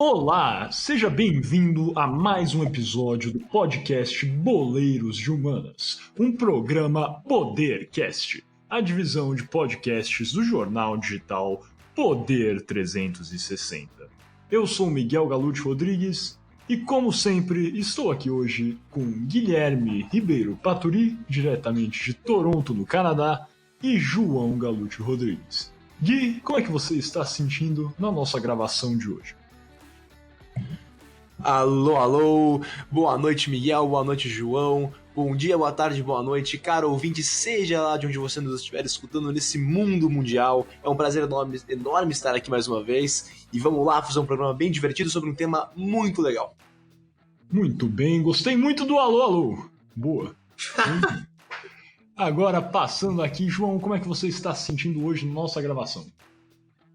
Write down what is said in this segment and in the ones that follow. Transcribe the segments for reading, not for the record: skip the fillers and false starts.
Olá, seja bem-vindo a mais um episódio do podcast Boleiros de Humanas, um programa Podercast, a divisão de podcasts do jornal digital Poder 360. Eu sou Miguel Galute Rodrigues e, como sempre, estou aqui hoje com Guilherme Ribeiro Paturi, diretamente de Toronto, no Canadá, e João Galute Rodrigues. Gui, como é que você está se sentindo na nossa gravação de hoje? Alô, boa noite Miguel, boa noite João, bom dia, boa tarde, boa noite, caro ouvinte, seja lá de onde você nos estiver escutando nesse mundo mundial. É um prazer enorme estar aqui mais uma vez e vamos lá fazer um programa bem divertido sobre um tema muito legal. Muito bem, gostei muito do alô. Boa. Agora, passando aqui, João, como é que você está se sentindo hoje na nossa gravação?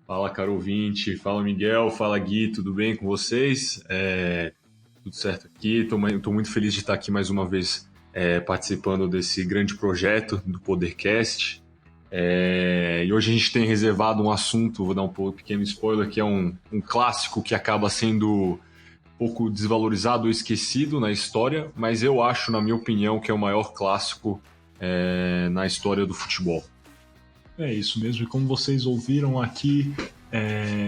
Fala, caro ouvinte, fala Miguel, fala Gui, tudo bem com vocês? Tudo certo aqui, estou muito feliz de estar aqui mais uma vez participando desse grande projeto do Podercast. E hoje a gente tem reservado um assunto, vou dar um pequeno spoiler, que é um clássico que acaba sendo um pouco desvalorizado ou esquecido na história, mas eu acho, na minha opinião, que é o maior clássico na história do futebol. É isso mesmo, e como vocês ouviram aqui,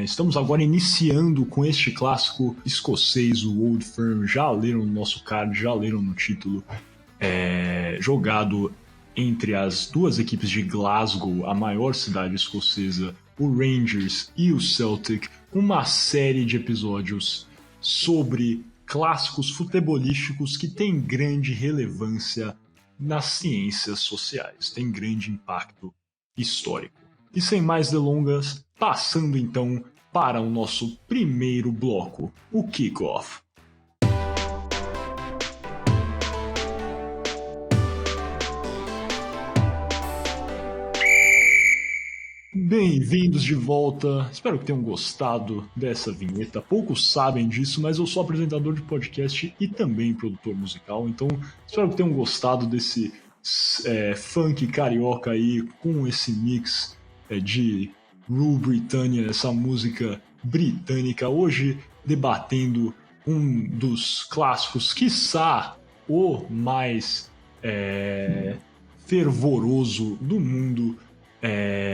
estamos agora iniciando com este clássico escocês, o Old Firm. Já leram no nosso card, já leram no título, jogado entre as duas equipes de Glasgow, a maior cidade escocesa, o Rangers e o Celtic, uma série de episódios sobre clássicos futebolísticos que têm grande relevância nas ciências sociais, têm grande impacto histórico. E sem mais delongas, passando então para o nosso primeiro bloco, o Kickoff. Bem-vindos de volta, espero que tenham gostado dessa vinheta. Poucos sabem disso, mas eu sou apresentador de podcast e também produtor musical, então espero que tenham gostado desse funk carioca aí, com esse mix de Rule Britannia, essa música britânica, hoje debatendo um dos clássicos, quiçá o mais fervoroso do mundo,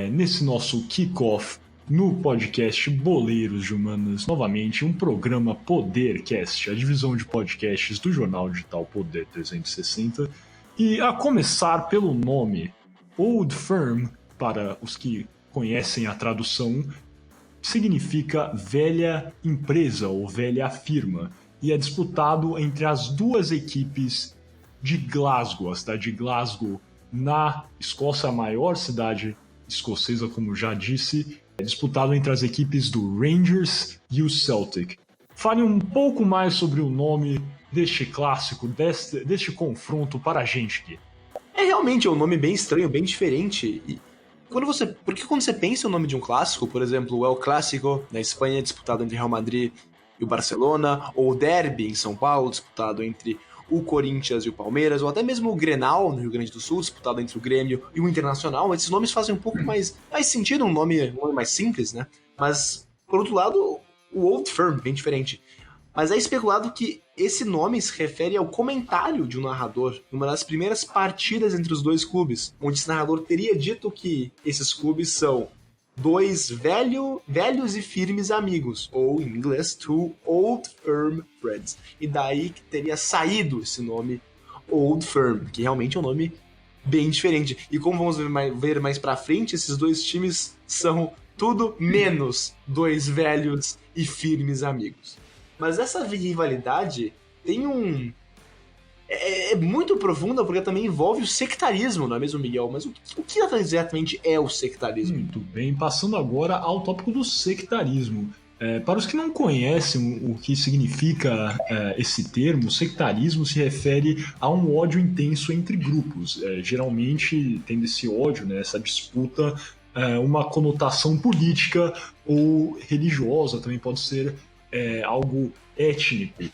nesse nosso kickoff no podcast Boleiros de Humanas, novamente um programa Podercast, a divisão de podcasts do jornal digital Poder 360. E a começar pelo nome, Old Firm, para os que conhecem a tradução, significa velha empresa ou velha firma, e é disputado entre as duas equipes de Glasgow, a cidade de Glasgow, na Escócia, a maior cidade escocesa, como já disse, é disputado entre as equipes do Rangers e o Celtic. Fale um pouco mais sobre o nome deste clássico, deste confronto para a gente aqui. Realmente um nome bem estranho, bem diferente. Porque quando você pensa o nome de um clássico, por exemplo, o El Clásico na Espanha, disputado entre Real Madrid e o Barcelona, ou o Derby em São Paulo, disputado entre o Corinthians e o Palmeiras, ou até mesmo o Grenal no Rio Grande do Sul, disputado entre o Grêmio e o Internacional, esses nomes fazem um pouco mais sentido, um nome mais simples, né? Mas, por outro lado, o Old Firm, bem diferente. Mas é especulado que esse nome se refere ao comentário de um narrador numa das primeiras partidas entre os dois clubes, onde esse narrador teria dito que esses clubes são dois velhos e firmes amigos, ou em inglês, two old firm friends. E daí que teria saído esse nome Old Firm, que realmente é um nome bem diferente. E como vamos ver mais pra frente, esses dois times são tudo menos dois velhos e firmes amigos. Mas essa rivalidade tem é muito profunda, porque também envolve o sectarismo, não é mesmo, Miguel? Mas o que exatamente é o sectarismo? Muito bem, passando agora ao tópico do sectarismo. Para os que não conhecem o que significa esse termo, sectarismo se refere a um ódio intenso entre grupos. Geralmente, tendo esse ódio, né, essa disputa, uma conotação política ou religiosa, também pode ser algo étnico.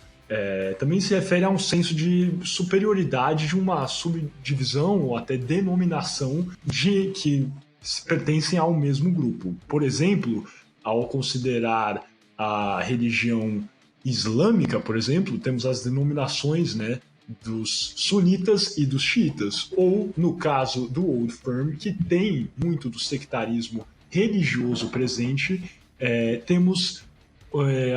Também se refere a um senso de superioridade de uma subdivisão ou até denominação que pertencem ao mesmo grupo. Por exemplo, ao considerar a religião islâmica, por exemplo, temos as denominações, né, dos sunitas e dos xiitas, ou no caso do Old Firm, que tem muito do sectarismo religioso presente, temos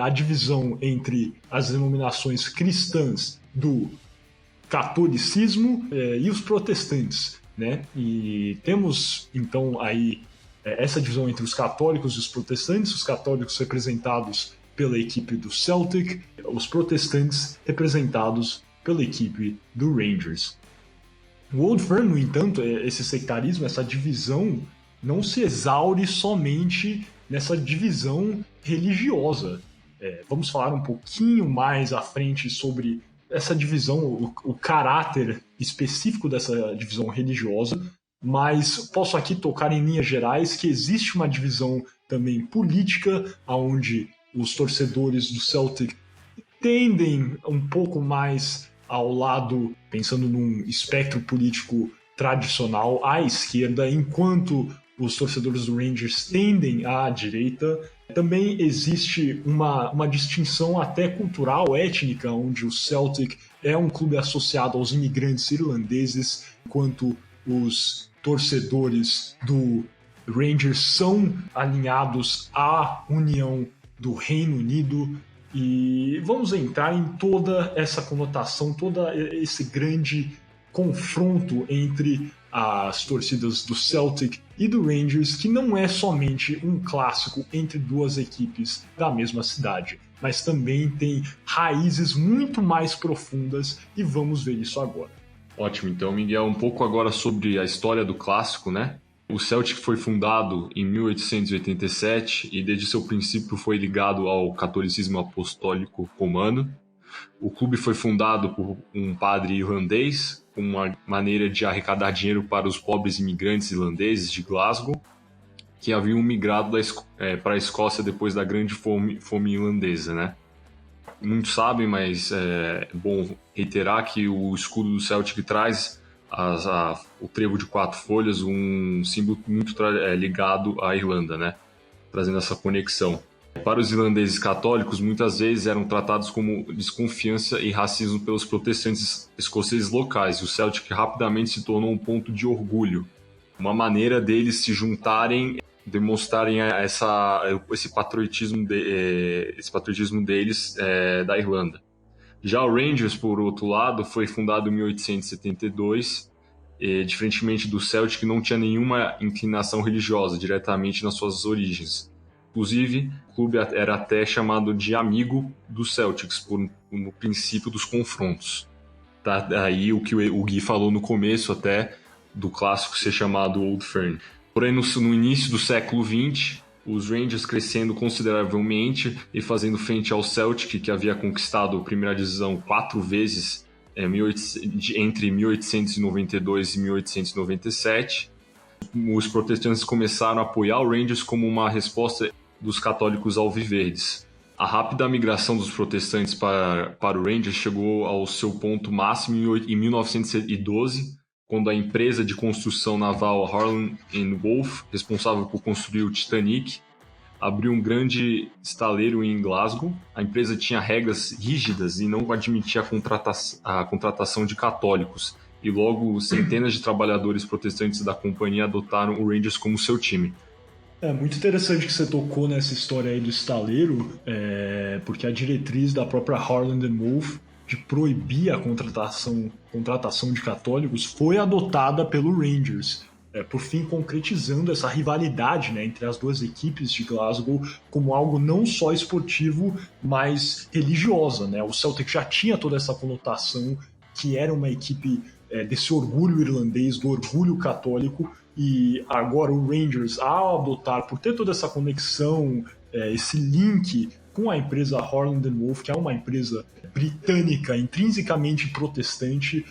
a divisão entre as denominações cristãs do catolicismo e os protestantes, né? E temos então aí essa divisão entre os católicos e os católicos representados pela equipe do Celtic, os protestantes representados pela equipe do Rangers. O Old Firm, no entanto, esse sectarismo, essa divisão, não se exaure somente nessa divisão religiosa. Vamos falar um pouquinho mais à frente sobre essa divisão, o caráter específico dessa divisão religiosa, mas posso aqui tocar em linhas gerais que existe uma divisão também política, onde os torcedores do Celtic tendem um pouco mais ao lado, pensando num espectro político tradicional, à esquerda, enquanto os torcedores do Rangers tendem à direita. Também existe uma distinção até cultural, étnica, onde o Celtic é um clube associado aos imigrantes irlandeses, enquanto os torcedores do Rangers são alinhados à União do Reino Unido. E vamos entrar em toda essa conotação, todo esse grande confronto entre as torcidas do Celtic e do Rangers, que não é somente um clássico entre duas equipes da mesma cidade, mas também tem raízes muito mais profundas, e vamos ver isso agora. Ótimo, então, Miguel, um pouco agora sobre a história do clássico, né? O Celtic foi fundado em 1887 e desde seu princípio foi ligado ao catolicismo apostólico romano. O clube foi fundado por um padre irlandês, com uma maneira de arrecadar dinheiro para os pobres imigrantes irlandeses de Glasgow, que haviam migrado para a Escócia depois da grande fome irlandesa, né? Muitos sabem, mas é bom reiterar que o escudo do Celtic traz o trevo de 4 folhas, um símbolo muito ligado à Irlanda, né? Trazendo essa conexão. Para os irlandeses católicos, muitas vezes eram tratados como desconfiança e racismo pelos protestantes escoceses locais, e o Celtic rapidamente se tornou um ponto de orgulho, uma maneira deles se juntarem, demonstrarem esse patriotismo deles da Irlanda. Já o Rangers, por outro lado, foi fundado em 1872, diferentemente do Celtic, não tinha nenhuma inclinação religiosa diretamente nas suas origens. Inclusive, o clube era até chamado de amigo dos Celtics, no princípio dos confrontos. Tá aí o que o Gui falou no começo até do clássico ser chamado Old Firm. Porém, no início do século XX, os Rangers crescendo consideravelmente e fazendo frente ao Celtic, que havia conquistado a primeira divisão 4 vezes entre 1892 e 1897, os protestantes começaram a apoiar o Rangers como uma resposta dos católicos alviverdes. A rápida migração dos protestantes para o Rangers chegou ao seu ponto máximo em 1912, quando a empresa de construção naval Harland & Wolff, responsável por construir o Titanic, abriu um grande estaleiro em Glasgow. A empresa tinha regras rígidas e não admitia a contratação de católicos, e logo centenas de trabalhadores protestantes da companhia adotaram o Rangers como seu time. É muito interessante que você tocou nessa história aí do estaleiro, porque a diretriz da própria Harland & Wolff de proibir a contratação de católicos foi adotada pelo Rangers, por fim concretizando essa rivalidade, né, entre as duas equipes de Glasgow como algo não só esportivo, mas religiosa, né? O Celtic já tinha toda essa conotação que era uma equipe desse orgulho irlandês, do orgulho católico, e agora o Rangers, ao adotar, por ter toda essa conexão, esse link com a empresa Harland & Wolff, que é uma empresa britânica intrinsecamente protestante,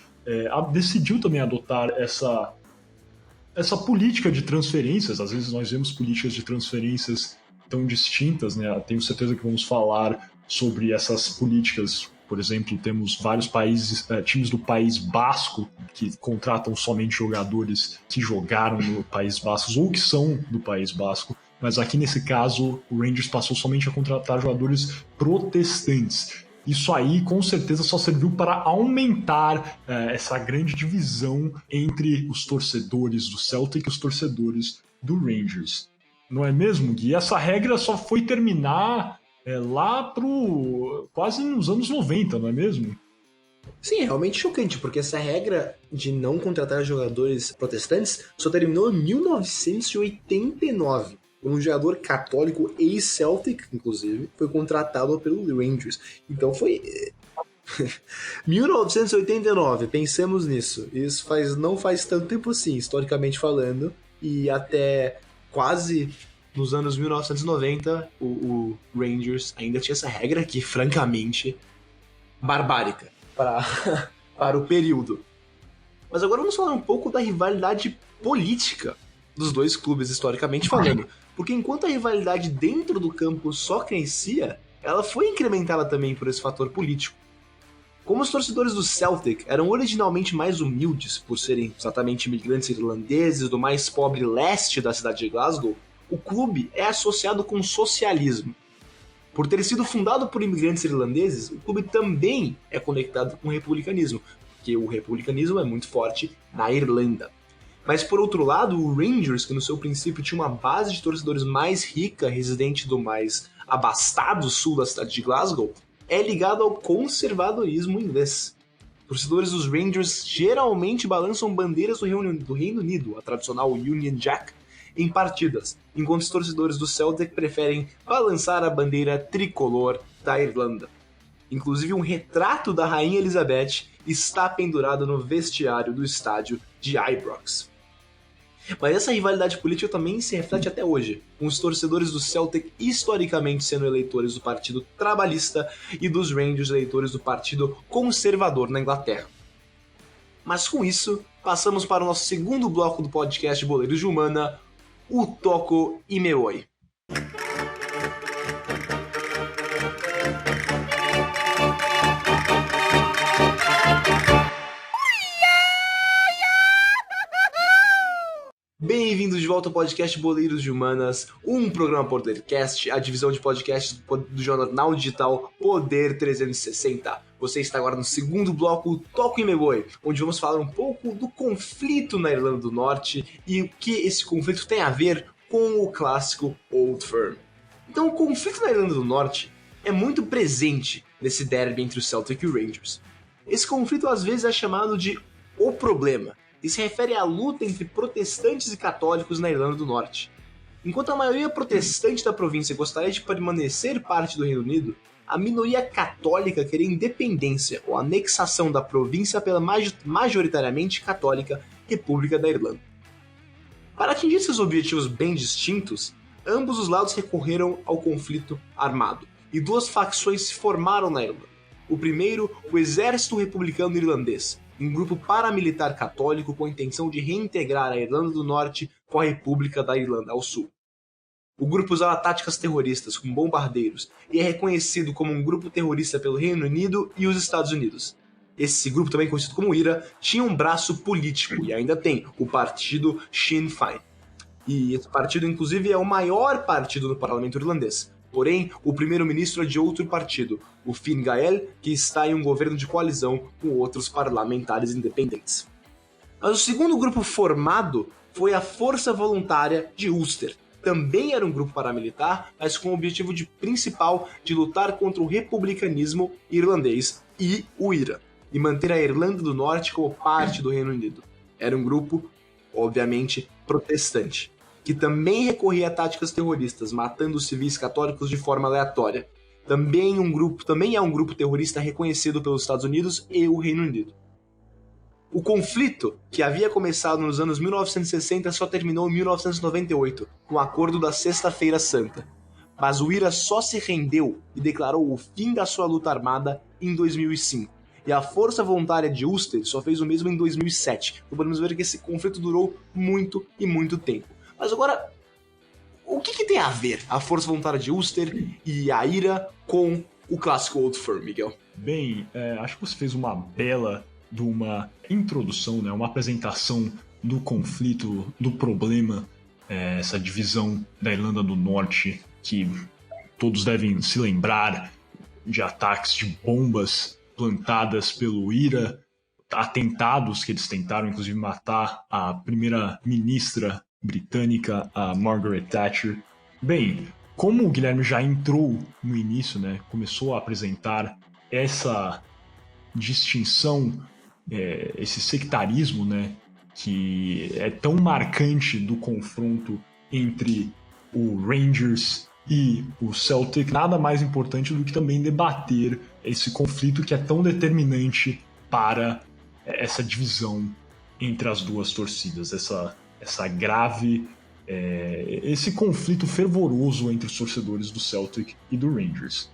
decidiu também adotar essa política de transferências. Às vezes nós vemos políticas de transferências tão distintas, né? Tenho certeza que vamos falar sobre essas políticas. Por exemplo, temos vários times do País Basco que contratam somente jogadores que jogaram no País Basco ou que são do País Basco. mas aqui nesse caso o Rangers passou somente a contratar jogadores protestantes. Isso aí com certeza só serviu para aumentar essa grande divisão entre os torcedores do Celtic e os torcedores do Rangers. Não é mesmo, Gui? Essa regra só foi terminar lá quase nos anos 90, não é mesmo? Sim, é realmente chocante, porque essa regra de não contratar jogadores protestantes só terminou em 1989. Um jogador católico ex-Celtic, inclusive, foi contratado pelo Rangers. Então foi 1989, pensemos nisso. Isso não faz tanto tempo assim, historicamente falando, e até quase nos anos 1990 o Rangers ainda tinha essa regra que, francamente, barbárica para o período. Mas agora vamos falar um pouco da rivalidade política dos dois clubes, historicamente falando. Porque enquanto a rivalidade dentro do campo só crescia, ela foi incrementada também por esse fator político. Como os torcedores do Celtic eram originalmente mais humildes, por serem exatamente imigrantes irlandeses do mais pobre leste da cidade de Glasgow, o clube é associado com o socialismo. Por ter sido fundado por imigrantes irlandeses, o clube também é conectado com o republicanismo, porque o republicanismo é muito forte na Irlanda. Mas por outro lado, o Rangers, que no seu princípio tinha uma base de torcedores mais rica, residente do mais abastado sul da cidade de Glasgow, é ligado ao conservadorismo inglês. Torcedores dos Rangers geralmente balançam bandeiras do Reino Unido, a tradicional Union Jack, em partidas, enquanto os torcedores do Celtic preferem balançar a bandeira tricolor da Irlanda. Inclusive, um retrato da Rainha Elizabeth está pendurado no vestiário do estádio de Ibrox. Mas essa rivalidade política também se reflete até hoje, com os torcedores do Celtic historicamente sendo eleitores do Partido Trabalhista e dos Rangers eleitores do Partido Conservador na Inglaterra. Mas com isso, passamos para o nosso segundo bloco do podcast Boleiros de Humana, o Toco e Meoi. Bem-vindos de volta ao podcast Boleiros de Humanas, um programa Podercast, a divisão de podcasts do jornal digital Poder 360. Você está agora no segundo bloco, Toco e Meoi, onde vamos falar um pouco do conflito na Irlanda do Norte e o que esse conflito tem a ver com o clássico Old Firm. Então, o conflito na Irlanda do Norte é muito presente nesse derby entre o Celtic e o Rangers. Esse conflito às vezes é chamado de O Problema, e se refere à luta entre protestantes e católicos na Irlanda do Norte. Enquanto a maioria protestante da província gostaria de permanecer parte do Reino Unido, a minoria católica queria independência ou anexação da província pela majoritariamente católica República da Irlanda. Para atingir seus objetivos bem distintos, ambos os lados recorreram ao conflito armado, e duas facções se formaram na Irlanda. O primeiro, o Exército Republicano Irlandês, um grupo paramilitar católico com a intenção de reintegrar a Irlanda do Norte com a República da Irlanda ao Sul. O grupo usava táticas terroristas com bombardeiros e é reconhecido como um grupo terrorista pelo Reino Unido e os Estados Unidos. Esse grupo, também conhecido como IRA, tinha um braço político e ainda tem, o partido Sinn Féin. E esse partido, inclusive, é o maior partido no parlamento irlandês. Porém, o primeiro-ministro é de outro partido, o Fine Gael, que está em um governo de coalizão com outros parlamentares independentes. Mas o segundo grupo formado foi a Força Voluntária de Ulster. Também era um grupo paramilitar, mas com o objetivo principal de lutar contra o republicanismo irlandês e o IRA, e manter a Irlanda do Norte como parte do Reino Unido. Era um grupo, obviamente, protestante, que também recorria a táticas terroristas, matando os civis católicos de forma aleatória. Também é um grupo terrorista reconhecido pelos Estados Unidos e o Reino Unido. O conflito, que havia começado nos anos 1960, só terminou em 1998, com o Acordo da Sexta-feira Santa. Mas o IRA só se rendeu e declarou o fim da sua luta armada em 2005. E a Força Voluntária de Ulster só fez o mesmo em 2007. Então podemos ver que esse conflito durou muito e muito tempo. Mas agora, o que tem a ver a Força Voluntária de Ulster e a IRA com o clássico Old Firm, Miguel? Bem, acho que você fez uma bela de uma introdução, né, uma apresentação do conflito, do problema essa divisão da Irlanda do Norte, que todos devem se lembrar de ataques de bombas plantadas pelo IRA, atentados que eles tentaram, inclusive, matar a primeira-ministra britânica, a Margaret Thatcher. Bem, como o Guilherme já entrou no início, né, começou a apresentar essa distinção, esse sectarismo, né, que é tão marcante do confronto entre o Rangers e o Celtic, nada mais importante do que também debater esse conflito que é tão determinante para essa divisão entre as duas torcidas, essa grave, esse conflito fervoroso entre os torcedores do Celtic e do Rangers.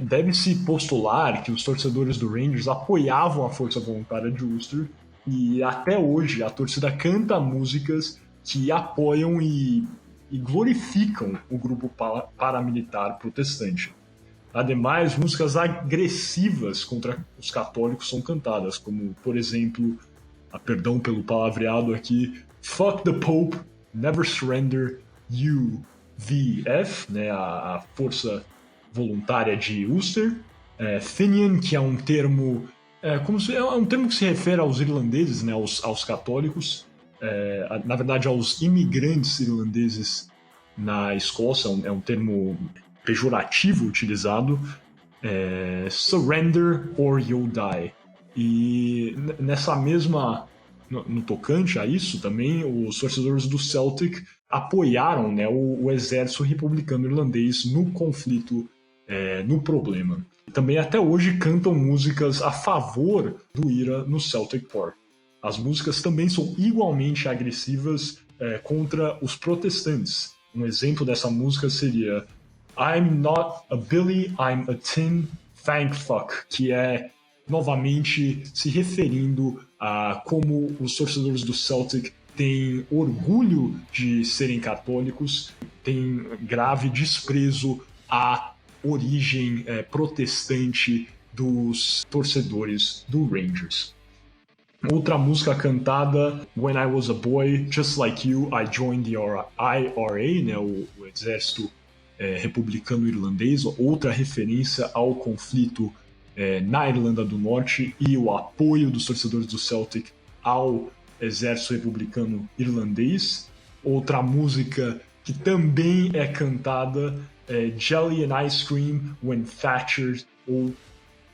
Deve-se postular que os torcedores do Rangers apoiavam a Força Voluntária de Ulster e até hoje a torcida canta músicas que apoiam e glorificam o grupo paramilitar protestante. Ademais, músicas agressivas contra os católicos são cantadas, como, por exemplo, perdão pelo palavreado aqui, Fuck the Pope, Never Surrender, UVF, né, a Força Voluntária de Ulster, Fenian, que é um termo um termo que se refere aos irlandeses, né, aos católicos, na verdade aos imigrantes irlandeses na Escócia, é um termo pejorativo utilizado, Surrender or You'll Die. E nessa mesma, no tocante a isso também, os torcedores do Celtic apoiaram, né, o exército republicano irlandês no conflito, no problema. Também até hoje cantam músicas a favor do IRA no Celtic Park. As músicas também são igualmente agressivas contra os protestantes. Um exemplo dessa música seria I'm not a Billy, I'm a Tin, thank fuck, que é novamente se referindo a como os torcedores do Celtic têm orgulho de serem católicos, têm grave desprezo à origem protestante dos torcedores do Rangers. Outra música cantada, When I Was a Boy, Just Like You, I Joined the IRA, né, o exército republicano irlandês, outra referência ao conflito na Irlanda do Norte e o apoio dos torcedores do Celtic ao exército republicano irlandês. Outra música que também é cantada, Jelly and Ice Cream, When Thatcher, ou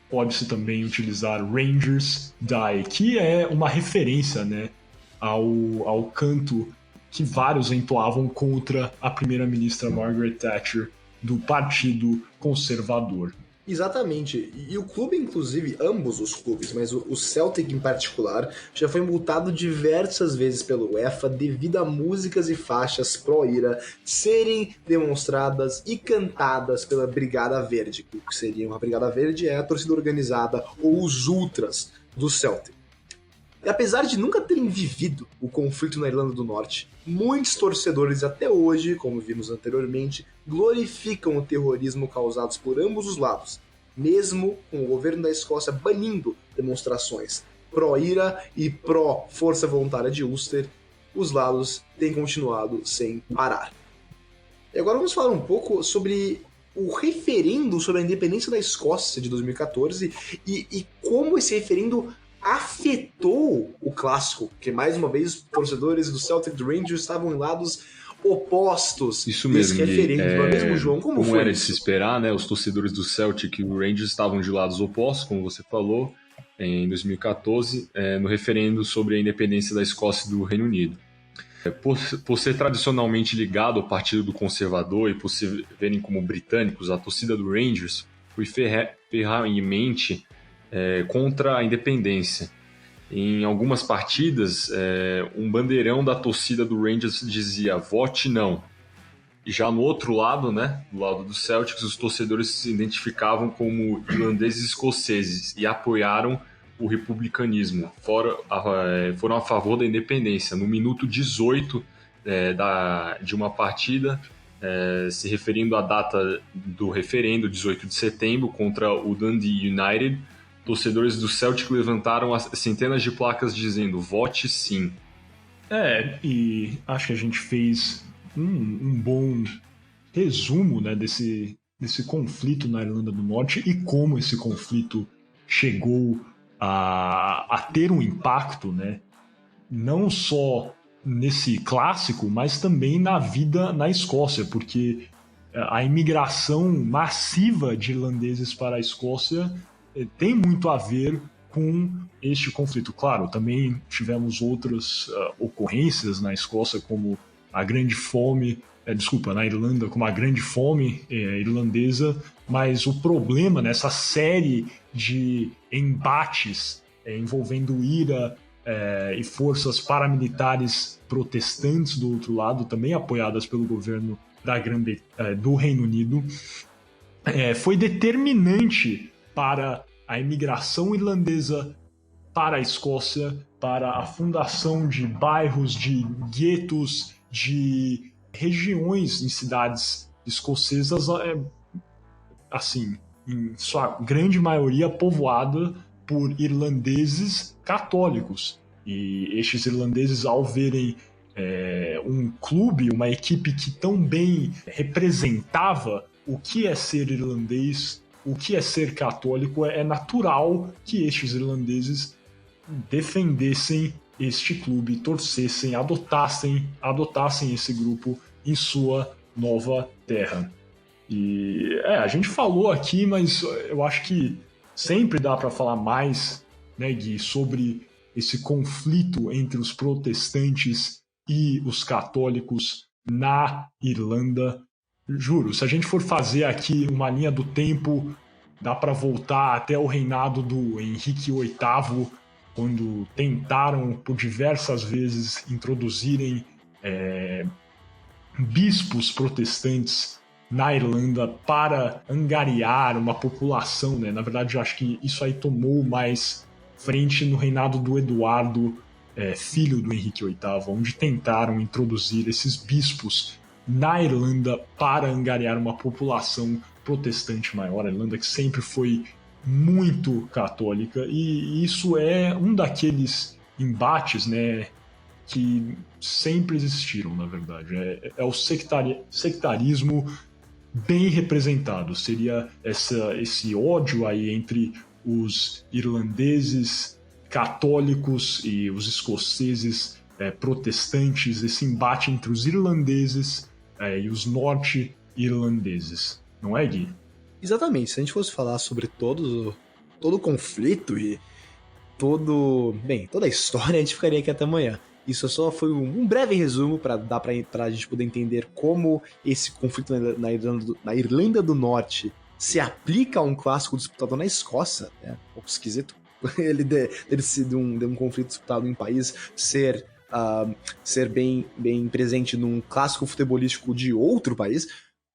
pode-se também utilizar Rangers Die, que é uma referência, né, ao canto que vários entoavam contra a primeira-ministra Margaret Thatcher do Partido Conservador. Exatamente. E o clube, inclusive, ambos os clubes, mas o Celtic em particular, já foi multado diversas vezes pelo UEFA devido a músicas e faixas pró-IRA serem demonstradas e cantadas pela Brigada Verde. O que seria uma Brigada Verde é a torcida organizada ou os ultras do Celtic. E apesar de nunca terem vivido o conflito na Irlanda do Norte, muitos torcedores até hoje, como vimos anteriormente, glorificam o terrorismo causado por ambos os lados, mesmo com o governo da Escócia banindo demonstrações pró-IRA e pró-Força Voluntária de Ulster, os lados têm continuado sem parar. E agora vamos falar um pouco sobre o referendo sobre a independência da Escócia de 2014 e como esse referendo afetou o clássico, porque mais uma vez os torcedores do Celtic e do Rangers estavam em lados opostos. Isso mesmo, desse referendo, não é mesmo, João? Como foi era isso? de se esperar, né? Os torcedores do Celtic e do Rangers estavam de lados opostos, como você falou, em 2014, no referendo sobre a independência da Escócia e do Reino Unido. Por ser tradicionalmente ligado ao Partido do Conservador e por se verem como britânicos, a torcida do Rangers foi ferrenhamente contra a independência. Em algumas partidas, um bandeirão da torcida do Rangers dizia vote não. E já no outro lado, né, do lado dos Celtics, os torcedores se identificavam como irlandeses escoceses e apoiaram o republicanismo, foram a favor da independência. No minuto 18 de uma partida, se referindo à data do referendo, 18 de setembro, contra o Dundee United, torcedores do Celtic levantaram centenas de placas dizendo vote sim. E acho que a gente fez um bom resumo, né, desse conflito na Irlanda do Norte e como esse conflito chegou a ter um impacto, né, não só nesse clássico, mas também na vida na Escócia, porque a imigração massiva de irlandeses para a Escócia tem muito a ver com este conflito. Claro, também tivemos outras ocorrências na Escócia, como a grande fome, na Irlanda, como a grande fome irlandesa, mas o problema nessa série de embates envolvendo IRA e forças paramilitares protestantes do outro lado, também apoiadas pelo governo do Reino Unido, foi determinante para a imigração irlandesa para a Escócia, para a fundação de bairros, de guetos, de regiões em cidades escocesas, assim, em sua grande maioria povoada por irlandeses católicos. E estes irlandeses, ao verem um clube, uma equipe que tão bem representava o que é ser irlandês, o que é ser católico, é natural que estes irlandeses defendessem este clube, torcessem, adotassem esse grupo em sua nova terra. E a gente falou aqui, mas eu acho que sempre dá para falar mais, né, Gui, sobre esse conflito entre os protestantes e os católicos na Irlanda. Juro, se a gente for fazer aqui uma linha do tempo, dá para voltar até o reinado do Henrique VIII, quando tentaram por diversas vezes introduzirem bispos protestantes na Irlanda para angariar uma população, né? Na verdade, eu acho que isso aí tomou mais frente no reinado do Eduardo, filho do Henrique VIII, onde tentaram introduzir esses bispos na Irlanda para angariar uma população protestante maior. A Irlanda que sempre foi muito católica, e isso é um daqueles embates, né, que sempre existiram, na verdade. É o sectarismo bem representado. Seria esse ódio aí entre os irlandeses católicos e os escoceses protestantes, esse embate entre os irlandeses e os norte-irlandeses. Não é, Gui? Exatamente. Se a gente fosse falar sobre todo o conflito e toda a história, a gente ficaria aqui até amanhã. Isso só foi um breve resumo para a gente poder entender como esse conflito na Irlanda do Norte se aplica a um clássico disputado na Escócia. É um pouco esquisito ele ter sido um conflito disputado em um país ser bem presente num clássico futebolístico de outro país,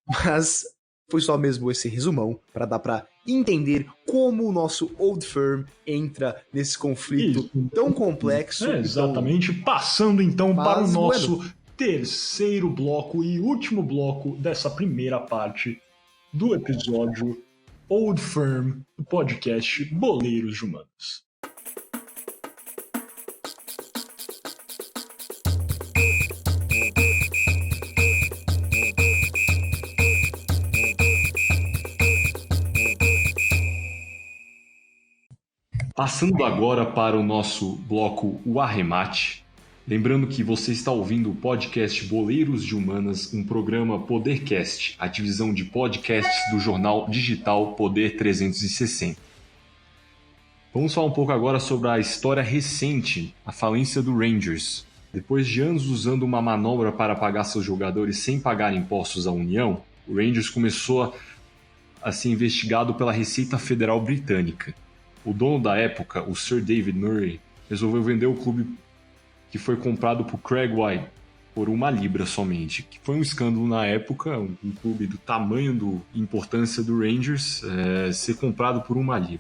mas foi só mesmo esse resumão para dar para entender como o nosso Old Firm entra nesse conflito tão complexo. Exatamente. Passando então para o nosso terceiro bloco e último bloco dessa primeira parte do episódio Old Firm, do podcast Boleiros de Humanas. Passando agora para o nosso bloco O Arremate, lembrando que você está ouvindo o podcast Boleiros de Humanas, um programa Podercast, a divisão de podcasts do jornal digital Poder 360. Vamos falar um pouco agora sobre a história recente, a falência do Rangers. Depois de anos usando uma manobra para pagar seus jogadores sem pagar impostos à União, o Rangers começou a ser investigado pela Receita Federal Britânica. O dono da época, o Sir David Murray, resolveu vender o clube que foi comprado por Craig White por £1 somente, que foi um escândalo na época, um clube do tamanho e importância do Rangers ser comprado por £1.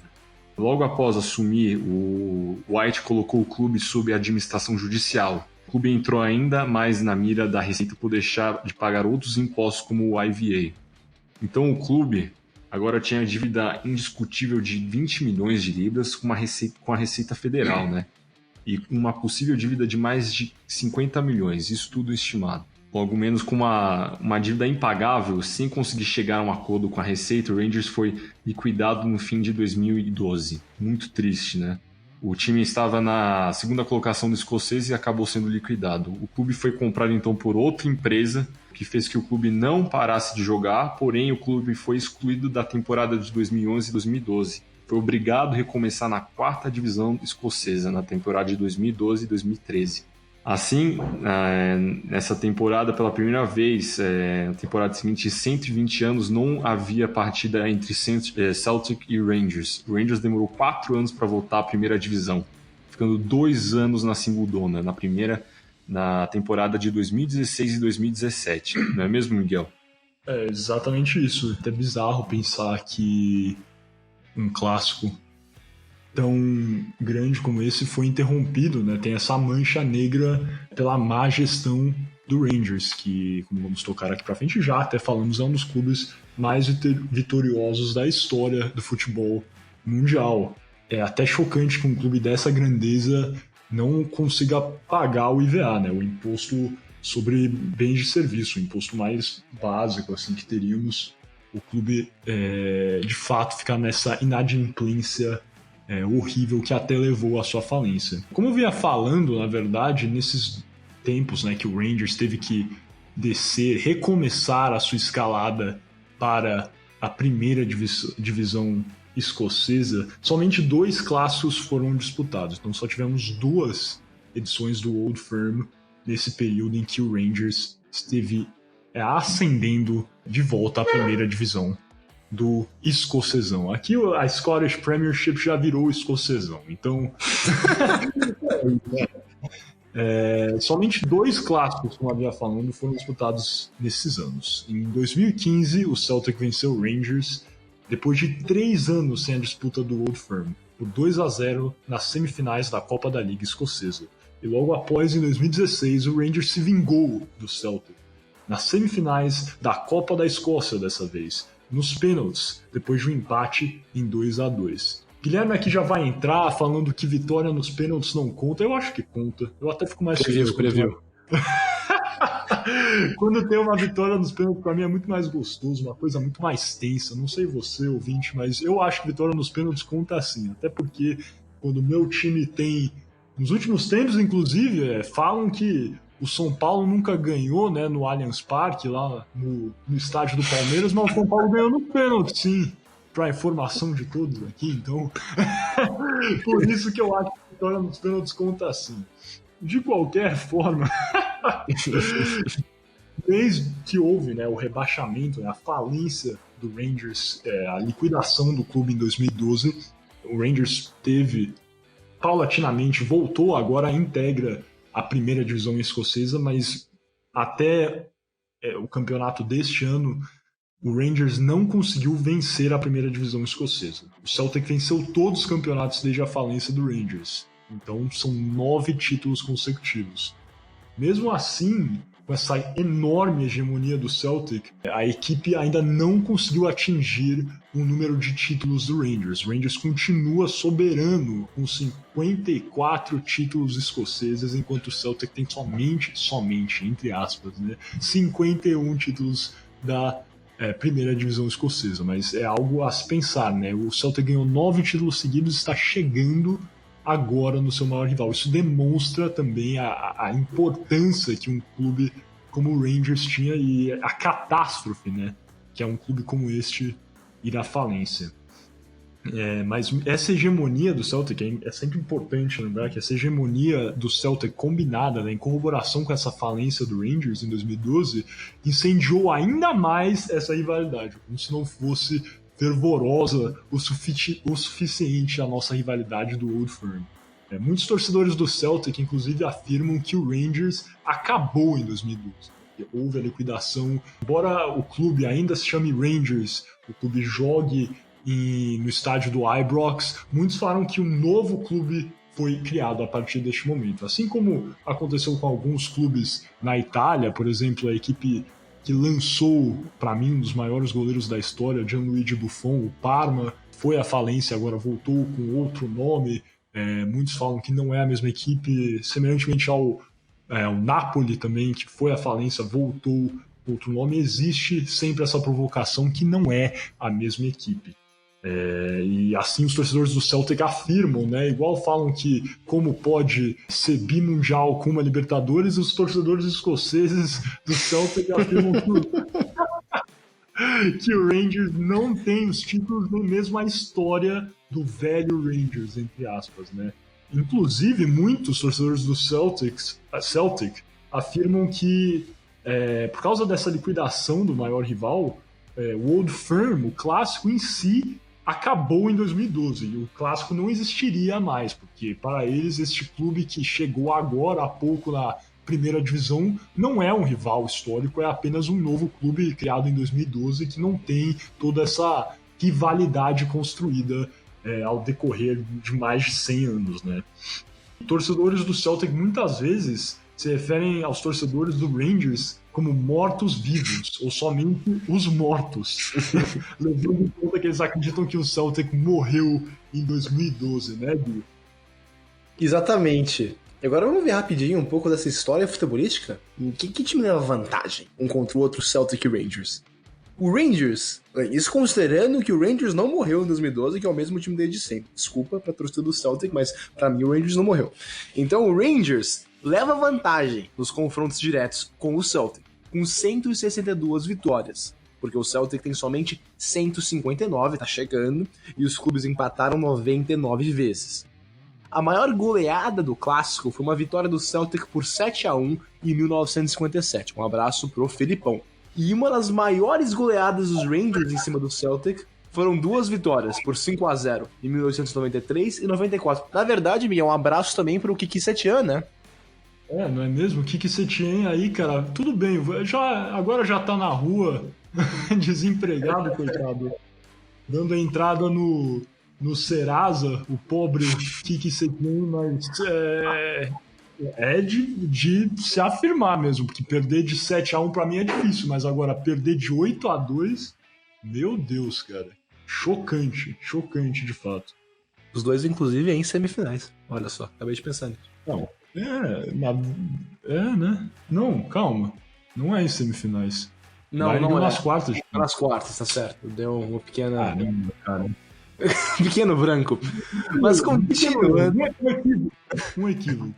Logo após assumir, o White colocou o clube sob administração judicial. O clube entrou ainda mais na mira da Receita por deixar de pagar outros impostos como o IVA. Então o clube agora tinha dívida indiscutível de 20 milhões de libras com a Receita Federal, né? e uma possível dívida de mais de 50 milhões, isso tudo estimado. Logo menos com uma dívida impagável, sem conseguir chegar a um acordo com a Receita, o Rangers foi liquidado no fim de 2012. Muito triste, né? O time estava na segunda colocação do escocês e acabou sendo liquidado. O clube foi comprado então por outra empresa, que fez que o clube não parasse de jogar, porém o clube foi excluído da temporada de 2011 e 2012. Foi obrigado a recomeçar na 4ª divisão escocesa, na temporada de 2012 e 2013. Assim, nessa temporada, pela primeira vez, na temporada seguinte, 120 anos, não havia partida entre Celtic e Rangers. O Rangers demorou 4 anos para voltar à primeira divisão, ficando 2 anos na Singledona, na temporada de 2016 e 2017. Não é mesmo, Miguel? É exatamente isso. É até bizarro pensar que um clássico tão grande como esse foi interrompido, né? Tem essa mancha negra pela má gestão do Rangers, que, como vamos tocar aqui pra frente, já até falamos, é um dos clubes mais vitoriosos da história do futebol mundial. É até chocante que um clube dessa grandeza não consiga pagar o IVA, né? O Imposto sobre Bens de Serviço, o imposto mais básico assim, que teríamos. O clube, de fato, ficar nessa inadimplência horrível que até levou à sua falência. Como eu vinha falando, na verdade, nesses tempos, né, que o Rangers teve que descer, recomeçar a sua escalada para a primeira divisão escocesa, somente 2 clássicos foram disputados. Então só tivemos 2 edições do Old Firm nesse período em que o Rangers esteve ascendendo de volta à primeira divisão do escocesão. Aqui a Scottish Premiership já virou escocesão, então somente 2 clássicos, como eu havia falando, foram disputados nesses anos. Em 2015, o Celtic venceu o Rangers depois de 3 anos sem a disputa do Old Firm, por 2-0 nas semifinais da Copa da Liga Escocesa. E logo após, em 2016, o Rangers se vingou do Celtic nas semifinais da Copa da Escócia dessa vez, nos pênaltis, depois de um empate em 2-2. Guilherme aqui já vai entrar falando que vitória nos pênaltis não conta. Eu acho que conta. Eu até fico mais feliz. Previu. Quando tem uma vitória nos pênaltis, pra mim é muito mais gostoso, uma coisa muito mais tensa. Não sei você, ouvinte, mas eu acho que vitória nos pênaltis conta assim. Até porque quando o meu time tem... Nos últimos tempos, inclusive, falam que o São Paulo nunca ganhou, né, no Allianz Parque, lá no estádio do Palmeiras, mas o São Paulo ganhou no pênalti, sim. Para informação de todos aqui, então. Por isso que eu acho que a vitória nos pênaltis conta assim. De qualquer forma, desde que houve, né, o rebaixamento, né, a falência do Rangers, a liquidação do clube em 2012, o Rangers paulatinamente voltou, agora integra a primeira divisão escocesa, mas até o campeonato deste ano, o Rangers não conseguiu vencer a primeira divisão escocesa. O Celtic venceu todos os campeonatos desde a falência do Rangers. Então são 9 títulos consecutivos. Mesmo assim, com essa enorme hegemonia do Celtic, a equipe ainda não conseguiu atingir o número de títulos do Rangers. O Rangers continua soberano com 54 títulos escoceses, enquanto o Celtic tem somente, entre aspas, né, 51 títulos da primeira divisão escocesa. Mas é algo a se pensar, né? O Celtic ganhou 9 títulos seguidos e está chegando agora no seu maior rival. Isso demonstra também a importância que um clube como o Rangers tinha e a catástrofe, né, que é um clube como este ir à falência. Mas essa hegemonia do Celtic, é sempre importante lembrar que essa hegemonia do Celtic combinada, né, em corroboração com essa falência do Rangers em 2012, incendiou ainda mais essa rivalidade, como se não fosse fervorosa o suficiente a nossa rivalidade do Old Firm. Muitos torcedores do Celtic, inclusive, afirmam que o Rangers acabou em 2012. Houve a liquidação. Embora o clube ainda se chame Rangers, o clube jogue no estádio do Ibrox, muitos falaram que um novo clube foi criado a partir deste momento. Assim como aconteceu com alguns clubes na Itália, por exemplo, a equipe que lançou, para mim, um dos maiores goleiros da história, Gianluigi Buffon, o Parma, foi à falência, agora voltou com outro nome. Muitos falam que não é a mesma equipe, semelhantemente ao Napoli também, que foi à falência, voltou outro nome. Existe sempre essa provocação que não é a mesma equipe. E assim os torcedores do Celtic afirmam, né? Igual falam que como pode ser bimundial com uma Libertadores, os torcedores escoceses do Celtic afirmam que o Rangers não tem os títulos nem mesmo a história do velho Rangers, entre aspas, né? Inclusive, muitos torcedores do Celtic afirmam que por causa dessa liquidação do maior rival, o Old Firm, o clássico em si, acabou em 2012 e o clássico não existiria mais, porque para eles este clube que chegou agora há pouco na primeira divisão não é um rival histórico, é apenas um novo clube criado em 2012 que não tem toda essa rivalidade construída ao decorrer de mais de 100 anos, né? Torcedores do Celtic muitas vezes se referem aos torcedores do Rangers como mortos-vivos, ou somente os mortos, levando em conta que eles acreditam que o Celtic morreu em 2012, né, Gui? Exatamente. Agora vamos ver rapidinho um pouco dessa história futebolística. Que time leva vantagem um contra o outro Celtic e Rangers? O Rangers, isso considerando que o Rangers não morreu em 2012, que é o mesmo time desde sempre. Desculpa pra torcida do Celtic, mas pra mim o Rangers não morreu. Então o Rangers leva vantagem nos confrontos diretos com o Celtic, com 162 vitórias, porque o Celtic tem somente 159, tá chegando, e os clubes empataram 99 vezes. A maior goleada do clássico foi uma vitória do Celtic por 7-1 em 1957. Um abraço pro Felipão. E uma das maiores goleadas dos Rangers em cima do Celtic foram 2 vitórias por 5-0 em 1993 e 94. Na verdade, Miguel, um abraço também pro Kiki Setien, né? Não é mesmo? O Kiki Setien aí, cara, tudo bem, agora já tá na rua, desempregado, coitado, dando a entrada no Serasa, o pobre Kiki Setien, mas de se afirmar mesmo, porque perder de 7-1 pra mim é difícil, mas agora perder de 8-2, meu Deus, cara, chocante de fato. Os dois, inclusive, em semifinais, olha só, acabei de pensar nisso. Não, né? Não, calma, não é em semifinais. Não é. Nas quartas. Nas quartas, tá certo, deu uma pequena... cara. Pequeno branco. Mas continuando... Um equívoco.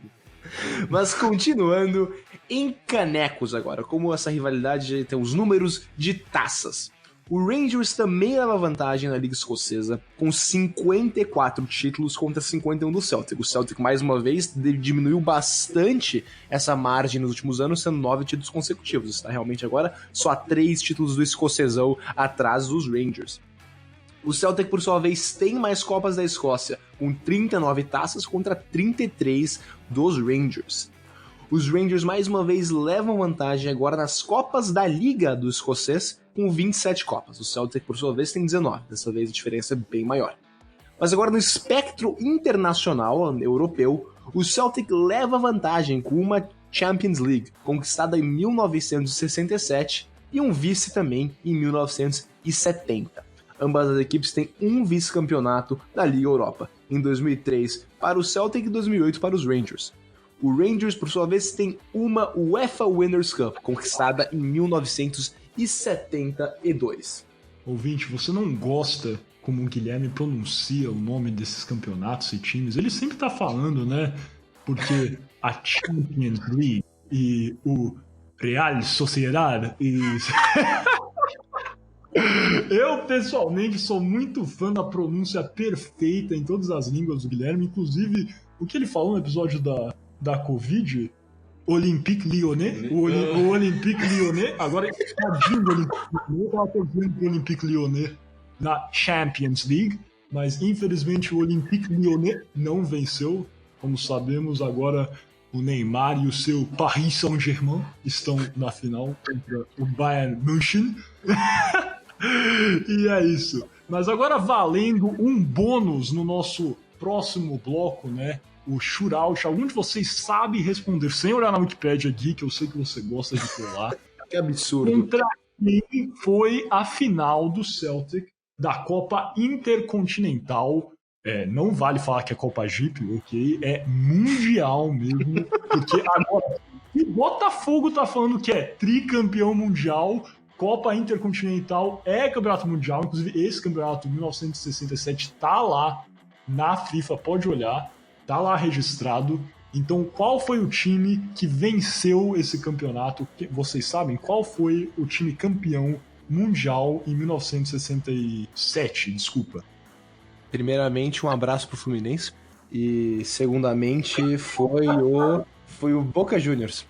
Mas continuando, em canecos agora, como essa rivalidade tem os números de taças. O Rangers também leva vantagem na Liga Escocesa, com 54 títulos contra 51 do Celtic. O Celtic, mais uma vez, diminuiu bastante essa margem nos últimos anos, sendo 9 títulos consecutivos. Está realmente agora só 3 títulos do escocesão atrás dos Rangers. O Celtic, por sua vez, tem mais Copas da Escócia, com 39 taças contra 33 dos Rangers. Os Rangers, mais uma vez, levam vantagem agora nas Copas da Liga do Escocês, com 27 Copas. O Celtic, por sua vez, tem 19. Dessa vez, a diferença é bem maior. Mas agora, no espectro internacional europeu, o Celtic leva vantagem com uma Champions League, conquistada em 1967, e um vice também em 1970. Ambas as equipes têm um vice-campeonato da Liga Europa, em 2003 para o Celtic e 2008 para os Rangers. O Rangers, por sua vez, tem uma UEFA Winners' Cup, conquistada em 1972. Ouvinte, você não gosta como o Guilherme pronuncia o nome desses campeonatos e times? Ele sempre tá falando, né? Porque a Champions League e o Real Sociedad e... Eu, pessoalmente, sou muito fã da pronúncia perfeita em todas as línguas do Guilherme, inclusive o que ele falou no episódio da Covid, Olympique Lyonnais, o Olympique Lyonnais, agora tadinho do Olympique Lyonnais, eu tava torcendo pro Olympique Lyonnais na Champions League, mas infelizmente o Olympique Lyonnais não venceu. Como sabemos, agora o Neymar e o seu Paris Saint-Germain estão na final contra o Bayern München. E é isso. Mas agora valendo um bônus no nosso próximo bloco, né? O shootout. Algum de vocês sabe responder sem olhar na Wikipédia aqui, que eu sei que você gosta de colar. Que absurdo. Contra quem foi a final do Celtic da Copa Intercontinental Não vale falar que é Copa Jeep, ok? É mundial mesmo, porque agora o Botafogo tá falando que é tricampeão mundial, Copa Intercontinental é campeonato mundial, inclusive esse campeonato de 1967 tá lá na FIFA, pode olhar, tá lá registrado. Então, qual foi o time que venceu esse campeonato? Vocês sabem qual foi o time campeão mundial em 1967? Desculpa. Primeiramente, um abraço pro Fluminense. E, segundamente, foi o Boca Juniors.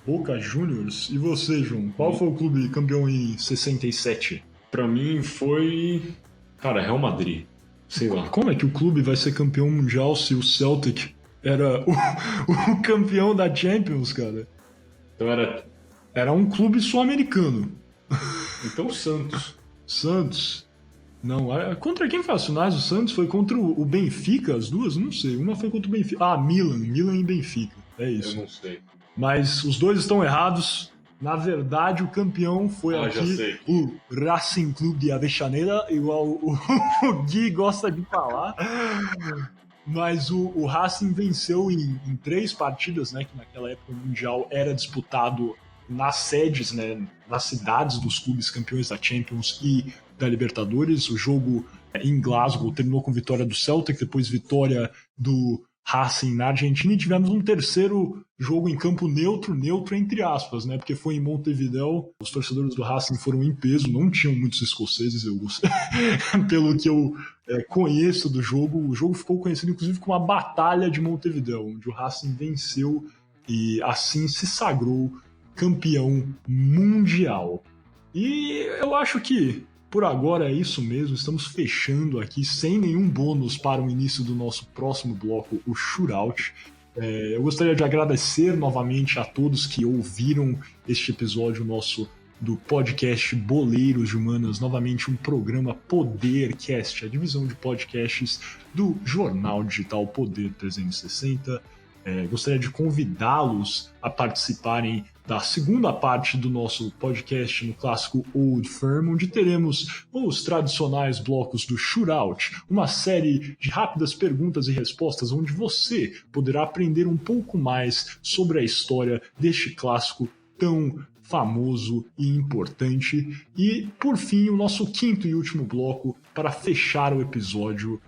Boca Juniors? E você, João? Qual foi o clube campeão em 67? Pra mim foi... Cara, Real Madrid. Sei lá. Como é que o clube vai ser campeão mundial se o Celtic era o campeão da Champions, cara? Então Era um clube sul-americano. Então Santos. Santos? Não, contra quem foi as finais? O Santos foi contra o Benfica, as duas? Não sei. Uma foi contra o Benfica. Milan e Benfica. É isso. Eu não sei. Mas os dois estão errados. Na verdade, o campeão foi aqui o Racing Clube de Avellaneda, igual o Gui gosta de falar. Mas o Racing venceu em 3 partidas, né? Que naquela época o Mundial era disputado nas sedes, né? Nas cidades dos clubes campeões da Champions e da Libertadores. O jogo em Glasgow terminou com vitória do Celtic, depois vitória do Racing na Argentina, e tivemos um terceiro jogo em campo neutro entre aspas, né? Porque foi em Montevidéu. Os torcedores do Racing foram em peso, não tinham muitos escoceses, pelo que eu conheço do jogo. O jogo ficou conhecido inclusive como a Batalha de Montevidéu, onde o Racing venceu e assim se sagrou campeão mundial. E eu acho que por agora é isso mesmo, estamos fechando aqui sem nenhum bônus para o início do nosso próximo bloco, o Shootout. Eu gostaria de agradecer novamente a todos que ouviram este episódio nosso do podcast Boleiros de Humanas, novamente um programa Podercast, a divisão de podcasts do jornal digital Poder 360. Gostaria de convidá-los a participarem da segunda parte do nosso podcast no clássico Old Firm, onde teremos os tradicionais blocos do Shootout, uma série de rápidas perguntas e respostas onde você poderá aprender um pouco mais sobre a história deste clássico tão famoso e importante. E, por fim, o nosso quinto e último bloco para fechar o episódio,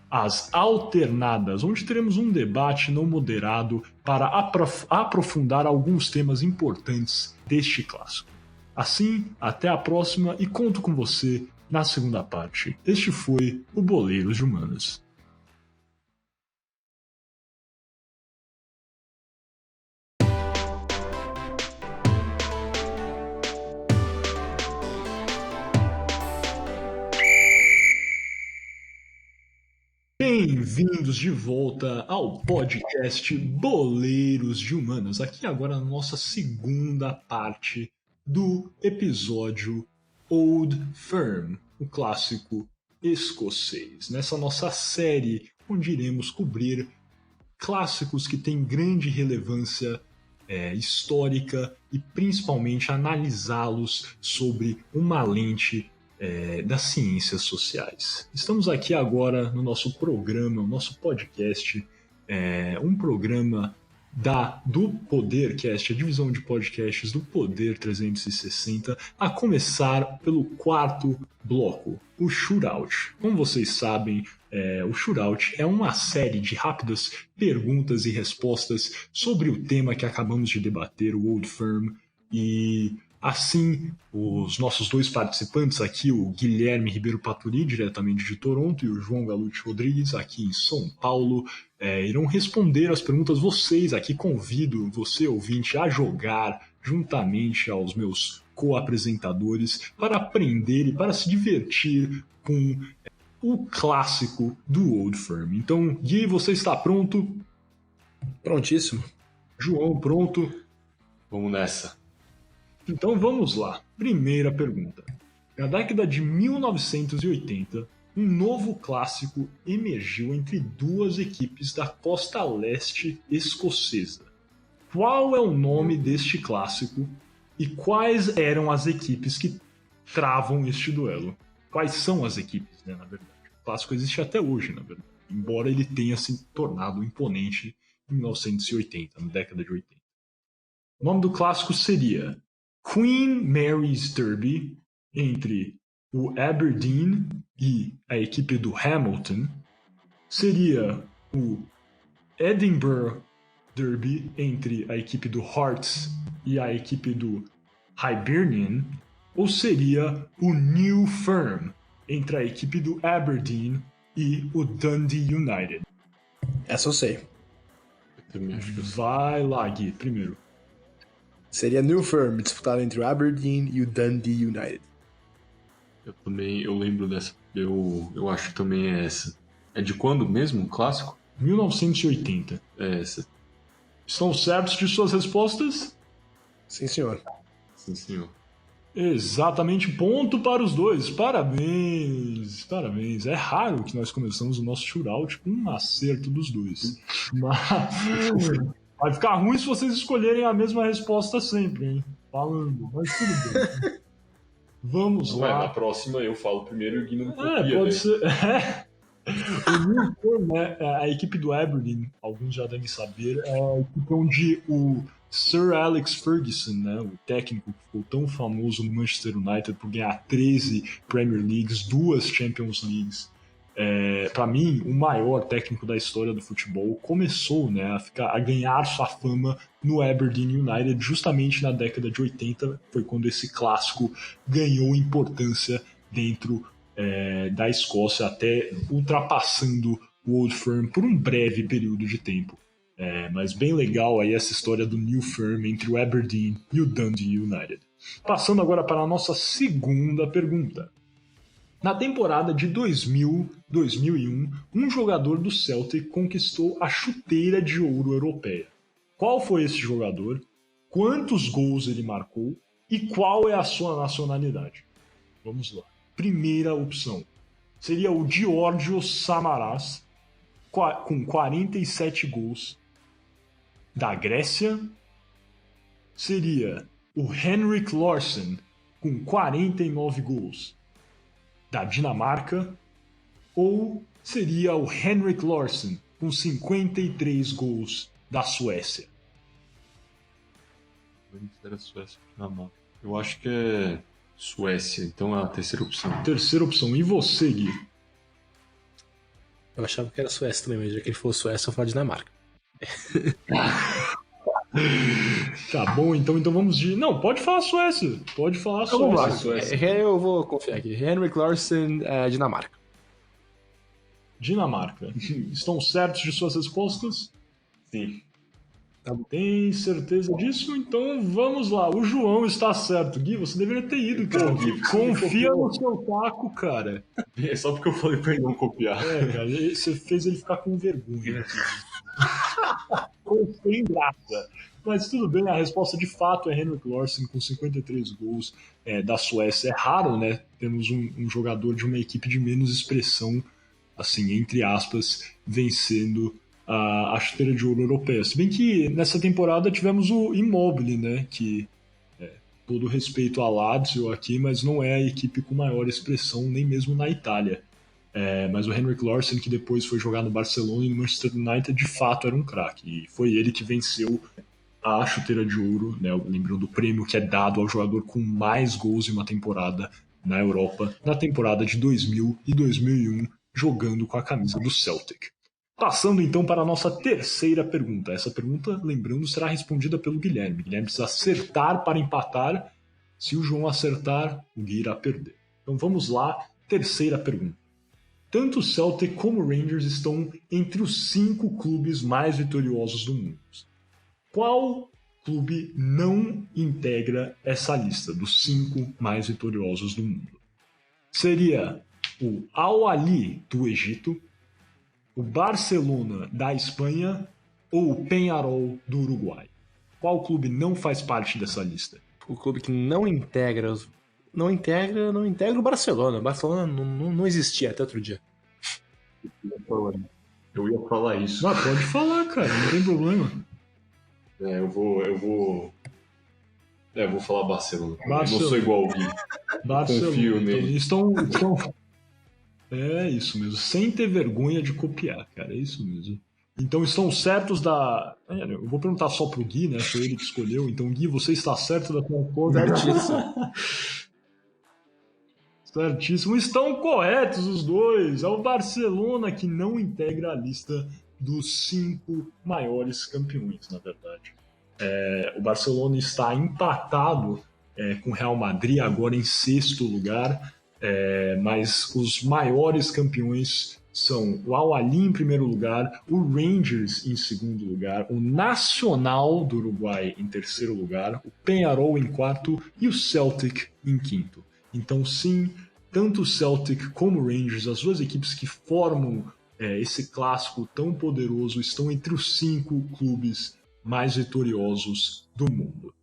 As Alternadas, onde teremos um debate não moderado para aprofundar alguns temas importantes deste clássico. Assim, até a próxima e conto com você na segunda parte. Este foi o Boleiros de Humanas. Bem-vindos de volta ao podcast Boleiros de Humanas, aqui agora na nossa segunda parte do episódio Old Firm, o clássico escocês. Nessa nossa série, onde iremos cobrir clássicos que têm grande relevância histórica e principalmente analisá-los sobre uma lente das ciências sociais. Estamos aqui agora no nosso programa, o nosso podcast, um programa do Podercast, a divisão de podcasts do Poder 360, a começar pelo quarto bloco, o Shootout. Como vocês sabem, o Shootout é uma série de rápidas perguntas e respostas sobre o tema que acabamos de debater, o Old Firm, e assim, os nossos dois participantes aqui, o Guilherme Ribeiro Paturi, diretamente de Toronto, e o João Galute Rodrigues, aqui em São Paulo, irão responder as perguntas. Vocês aqui, convido você, ouvinte, a jogar juntamente aos meus co-apresentadores para aprender e para se divertir com o clássico do Old Firm. Então, Gui, você está pronto? Prontíssimo. João, pronto? Vamos nessa. Então vamos lá. Primeira pergunta. Na década de 1980, um novo clássico emergiu entre duas equipes da costa leste escocesa. Qual é o nome deste clássico e quais eram as equipes que travam este duelo? Quais são as equipes, né, na verdade? clássico existe até hoje, na verdade. Embora ele tenha se tornado imponente em 1980, na década de 80. O nome do clássico seria Queen Mary's Derby, entre o Aberdeen e a equipe do Hamilton. Seria o Edinburgh Derby, entre a equipe do Hearts e a equipe do Hibernian. Ou seria o New Firm, entre a equipe do Aberdeen e o Dundee United. Essa eu sei. Eu também acho que eu sei. Vai lá, Gui, primeiro. Seria New Firm, disputado entre o Aberdeen e o Dundee United. Eu lembro dessa. Eu acho que também é essa. É de quando mesmo, o clássico? 1980. É essa. Estão certos de suas respostas? Sim, senhor. Sim, senhor. Exatamente, ponto para os dois. Parabéns, parabéns. É raro que nós começamos o nosso shootout com um acerto dos dois. Mas vai ficar ruim se vocês escolherem a mesma resposta sempre, hein? Falando, mas tudo bem. Vamos Ué, na lá. próxima eu falo primeiro e o Gui não copia, Pode né? ser. O Newcastle, né, a equipe do Aberdeen, alguns já devem saber, é a equipe onde o Sir Alex Ferguson, né, o técnico que ficou tão famoso no Manchester United por ganhar 13 Premier Leagues, 2 Champions Leagues, para mim, o maior técnico da história do futebol, começou, né, a ganhar sua fama no Aberdeen United justamente na década de 80, foi quando esse clássico ganhou importância dentro da Escócia, até ultrapassando o Old Firm por um breve período de tempo. Mas bem legal aí essa história do New Firm entre o Aberdeen e o Dundee United. Passando agora para a nossa segunda pergunta. Na temporada de 2000-2001, um jogador do Celtic conquistou a chuteira de ouro europeia. Qual foi esse jogador? Quantos gols ele marcou? E qual é a sua nacionalidade? Vamos lá. Primeira opção seria o Georgios Samaras, com 47 gols, da Grécia. Seria o Henrik Larsson, com 49 gols, da Dinamarca. Ou seria o Henrik Larsson, com 53 gols, da Suécia. Era Suécia, Dinamarca. Eu acho que é Suécia, então é a terceira opção. Terceira opção. E você, Gui? Eu achava que era Suécia também, mas já que ele falou Suécia, eu falo Dinamarca. Tá bom, então vamos de... Não, pode falar Suécia. Pode falar Então vamos lá. Suécia. Eu vou confiar aqui. Henrik Larsson, Dinamarca. Dinamarca. Estão certos de suas respostas? Sim. Tem certeza disso? Então vamos lá. O João está certo. Gui, você deveria ter ido, cara. Gui, Confia no seu taco, cara. É só porque eu falei pra ele não copiar. Cara, você fez ele ficar com vergonha. Ficou sem graça. Mas tudo bem, a resposta de fato é Henrik Larsson com 53 gols da Suécia. É raro, né? Temos um jogador de uma equipe de menos expressão, assim, entre aspas, vencendo a chuteira de ouro europeia. Se bem que nessa temporada tivemos o Immobile, né? Que todo respeito a Lazio aqui, mas não é a equipe com maior expressão, nem mesmo na Itália. Mas o Henrik Larsson, que depois foi jogar no Barcelona e no Manchester United, de fato era um craque. E foi ele que venceu a chuteira de ouro, né? Lembrando do prêmio que é dado ao jogador com mais gols em uma temporada na Europa, na temporada de 2000 e 2001, jogando com a camisa do Celtic. Passando então para a nossa terceira pergunta. Essa pergunta, lembrando, será respondida pelo Guilherme. Guilherme precisa acertar para empatar. Se o João acertar, o Gui irá perder. Então vamos lá, terceira pergunta. Tanto o Celtic como o Rangers estão entre os 5 clubes mais vitoriosos do mundo. Qual clube não integra essa lista dos 5 mais vitoriosos do mundo? Seria o Al-Ahly do Egito, o Barcelona da Espanha ou o Peñarol do Uruguai? Qual clube não faz parte dessa lista? O clube que não integra o Barcelona. O Barcelona não existia até outro dia. Eu ia falar isso. Ah, pode falar, cara, não tem problema. Eu vou falar Barcelona. Barcelona. Eu não sou igual ao Gui. Barcelona. Confio nele. Estão É isso mesmo, sem ter vergonha de copiar, cara, é isso mesmo. Então estão certos da. Eu vou perguntar só pro Gui, né? Foi ele que escolheu. Então, Gui, você está certo da tua aposta? Certíssimo. Certíssimo. Estão corretos os dois. É o Barcelona que não integra a lista dos 5 maiores campeões, na verdade. O Barcelona está empatado com o Real Madrid, agora em 6º lugar. Mas os maiores campeões são o Al-Ahly em primeiro lugar, o Rangers em segundo lugar, o Nacional do Uruguai em terceiro lugar, o Peñarol em quarto e o Celtic em quinto. Então, sim, tanto o Celtic como o Rangers, as duas equipes que formam esse clássico tão poderoso, estão entre os 5 clubes mais vitoriosos do mundo.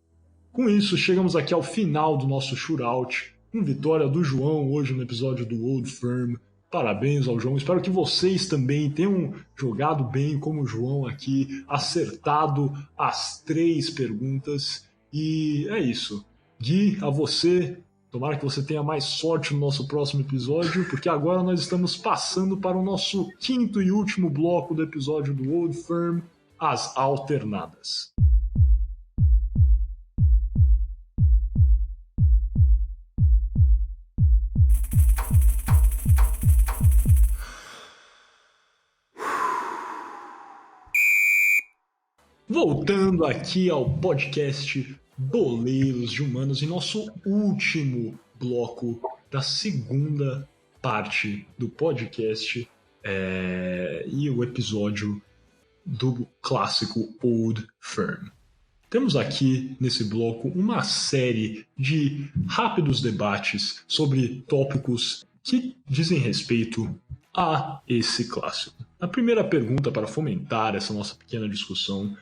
Com isso, chegamos aqui ao final do nosso shootout, com vitória do João hoje no episódio do Old Firm. Parabéns ao João. Espero que vocês também tenham jogado bem como o João aqui, acertado as 3 perguntas. E é isso. Gui, a você, tomara que você tenha mais sorte no nosso próximo episódio, porque agora nós estamos passando para o nosso 5º e último bloco do episódio do Old Firm, as alternadas. Voltando aqui ao podcast Boleiros de Humanos, em nosso último bloco da segunda parte do podcast e o episódio do clássico Old Firm. Temos aqui nesse bloco uma série de rápidos debates sobre tópicos que dizem respeito a esse clássico. A primeira pergunta para fomentar essa nossa pequena discussão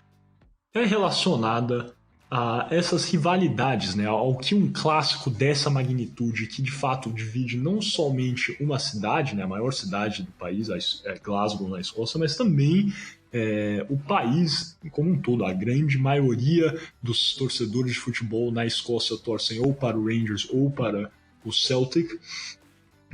é relacionada a essas rivalidades, né? Ao que um clássico dessa magnitude, que de fato divide não somente uma cidade, né? A maior cidade do país, Glasgow, na Escócia, mas também o país como um todo. A grande maioria dos torcedores de futebol na Escócia torcem ou para o Rangers ou para o Celtic.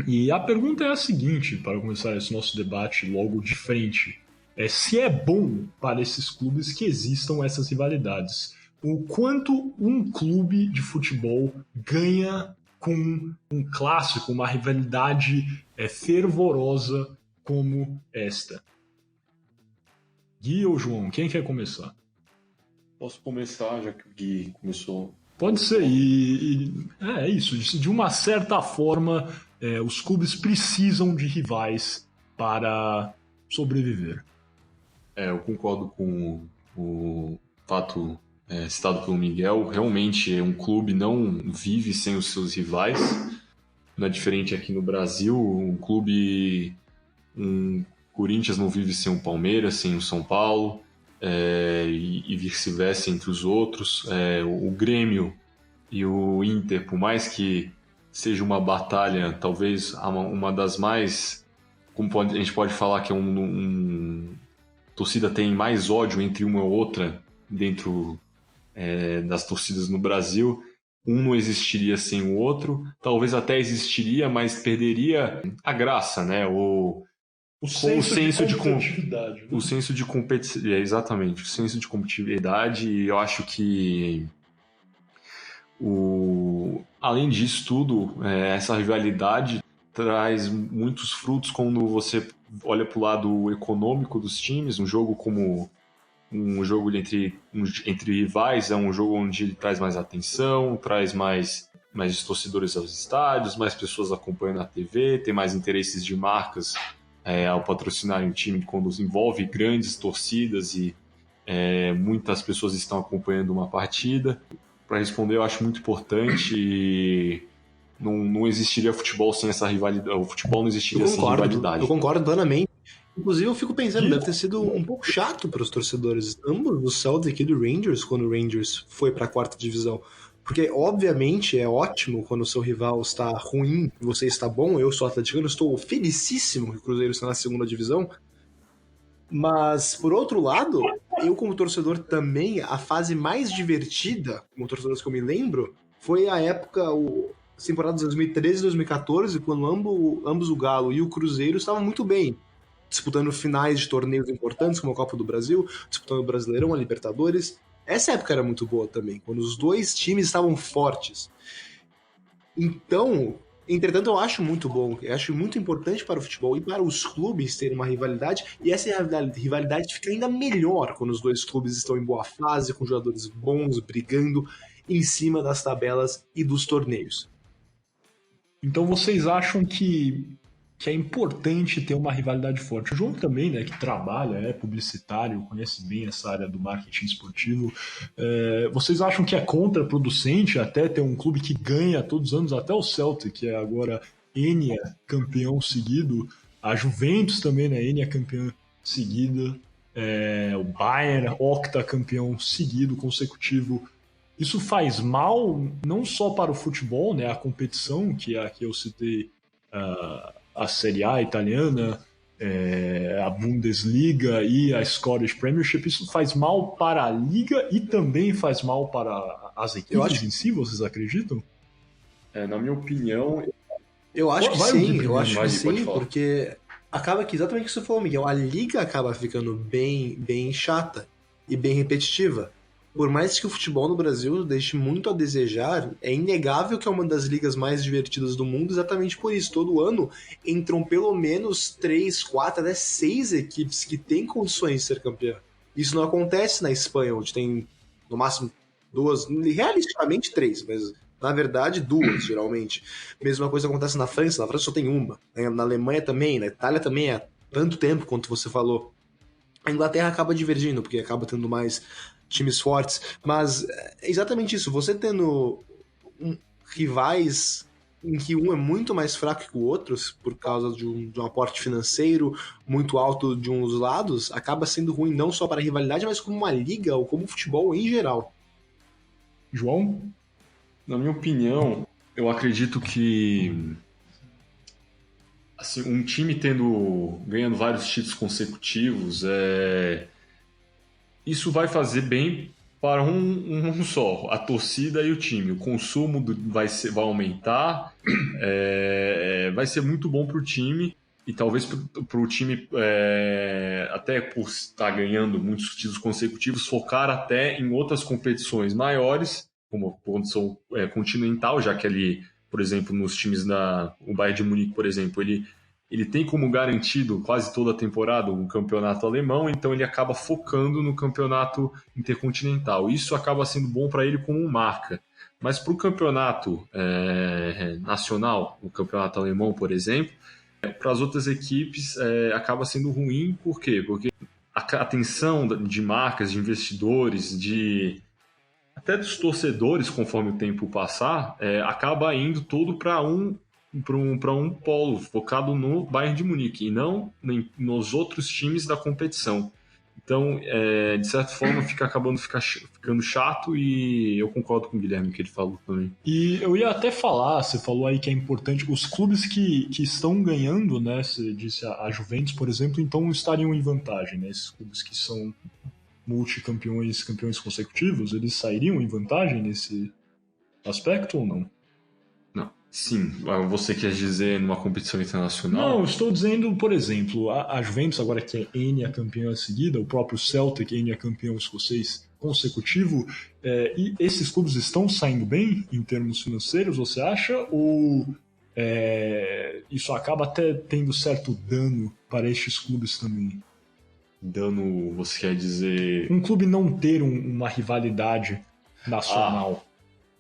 E a pergunta é a seguinte, para começar esse nosso debate logo de frente: se é bom para esses clubes que existam essas rivalidades. O quanto um clube de futebol ganha com um clássico, uma rivalidade fervorosa como esta. Gui ou João, quem quer começar? Posso começar, já que o Gui começou. Pode ser, é isso. De uma certa forma, os clubes precisam de rivais para sobreviver. Eu concordo com o fato citado pelo Miguel. Realmente, um clube não vive sem os seus rivais. Não é diferente aqui no Brasil. Um Corinthians não vive sem o Palmeiras, sem o São Paulo, e vice-versa entre os outros. O Grêmio e o Inter, por mais que seja uma batalha, talvez uma das mais... Como a gente pode falar que torcida tem mais ódio entre uma e outra dentro das torcidas no Brasil. Um não existiria sem o outro. Talvez até existiria, mas perderia a graça, né? O senso de competitividade. Né? O senso de competitividade, exatamente. O senso de competitividade. E eu acho que, além disso tudo, essa rivalidade traz muitos frutos quando você olha para o lado econômico dos times. Um jogo como um jogo entre rivais é um jogo onde ele traz mais atenção, traz mais torcedores aos estádios, mais pessoas acompanhando a TV, tem mais interesses de marcas ao patrocinarem o time quando envolve grandes torcidas e muitas pessoas estão acompanhando uma partida. Para responder, eu acho muito importante e não existiria futebol sem essa rivalidade. O futebol não existiria sem rivalidade. Eu concordo plenamente. Inclusive, eu fico pensando, deve ter sido um pouco chato para os torcedores, ambos do Celtic e do Rangers, quando o Rangers foi para a 4ª divisão. Porque, obviamente, é ótimo quando o seu rival está ruim e você está bom. Eu sou atleticano, estou felicíssimo que o Cruzeiro está na 2ª divisão. Mas, por outro lado, eu como torcedor também, a fase mais divertida, como torcedores que eu me lembro, foi a época, temporadas de 2013 e 2014, quando ambos o Galo e o Cruzeiro estavam muito bem, disputando finais de torneios importantes, como a Copa do Brasil, disputando o Brasileirão, a Libertadores. Essa época era muito boa também, quando os dois times estavam fortes. Então, entretanto, eu acho muito bom, eu acho muito importante para o futebol e para os clubes terem uma rivalidade, e essa rivalidade fica ainda melhor quando os dois clubes estão em boa fase, com jogadores bons, brigando em cima das tabelas e dos torneios. Então vocês acham que é importante ter uma rivalidade forte? O João também, né, que trabalha, é publicitário, conhece bem essa área do marketing esportivo. Vocês acham que é contraproducente até ter um clube que ganha todos os anos, até o Celtic, que é agora Enia campeão seguido, a Juventus também, né, Enia campeã seguida, o Bayern, octa campeão seguido, consecutivo. Isso faz mal não só para o futebol, né, a competição, que é a que eu citei, a Série A italiana, a Bundesliga e a Scottish Premiership, isso faz mal para a liga e também faz mal para as equipes em si, vocês acreditam? Na minha opinião... Eu acho que sim, falar. Porque acaba que exatamente o que você falou, Miguel, a liga acaba ficando bem chata e bem repetitiva. Por mais que o futebol no Brasil deixe muito a desejar, é inegável que é uma das ligas mais divertidas do mundo, exatamente por isso. Todo ano entram pelo menos 3, 4, até 6 equipes que têm condições de ser campeã. Isso não acontece na Espanha, onde tem no máximo 2, realisticamente 3, mas na verdade 2, geralmente. Mesma coisa acontece na França só tem uma. Na Alemanha também, na Itália também há tanto tempo quanto você falou. A Inglaterra acaba divergindo, porque acaba tendo mais times fortes, mas é exatamente isso, você tendo rivais em que um é muito mais fraco que o outro, por causa de um aporte financeiro muito alto de um dos lados, acaba sendo ruim não só para a rivalidade, mas como uma liga ou como o futebol em geral. João? Na minha opinião, eu acredito que assim, um time ganhando vários títulos consecutivos, isso vai fazer bem para um só, a torcida e o time. O consumo vai aumentar, vai ser muito bom para o time e talvez para o time, até por estar ganhando muitos títulos consecutivos, focar até em outras competições maiores, como a condição continental, já que ali, por exemplo, nos times o Bayern de Munique, por exemplo, ele tem como garantido quase toda a temporada um campeonato alemão, então ele acaba focando no campeonato intercontinental. Isso acaba sendo bom para ele como marca. Mas para o campeonato nacional, o campeonato alemão, por exemplo, para as outras equipes acaba sendo ruim. Por quê? Porque a atenção de marcas, de investidores, até dos torcedores, conforme o tempo passar, acaba indo todo para um polo focado no Bayern de Munique e não nos outros times da competição. Então, de certa forma, ficando chato, e eu concordo com o Guilherme que ele falou também. E eu ia até falar, você falou aí que é importante, os clubes que estão ganhando, né, você disse a Juventus, por exemplo, então estariam em vantagem, né, esses clubes que são multicampeões, campeões consecutivos, eles sairiam em vantagem nesse aspecto ou não? Sim, você quer dizer numa competição internacional? Não, eu estou dizendo, por exemplo, a Juventus, agora que é Enia campeã seguida, o próprio Celtic, Enia campeão escocês consecutivo, e esses clubes estão saindo bem em termos financeiros, você acha? Ou isso acaba até tendo certo dano para estes clubes também? Dano, você quer dizer... Um clube não ter uma rivalidade nacional.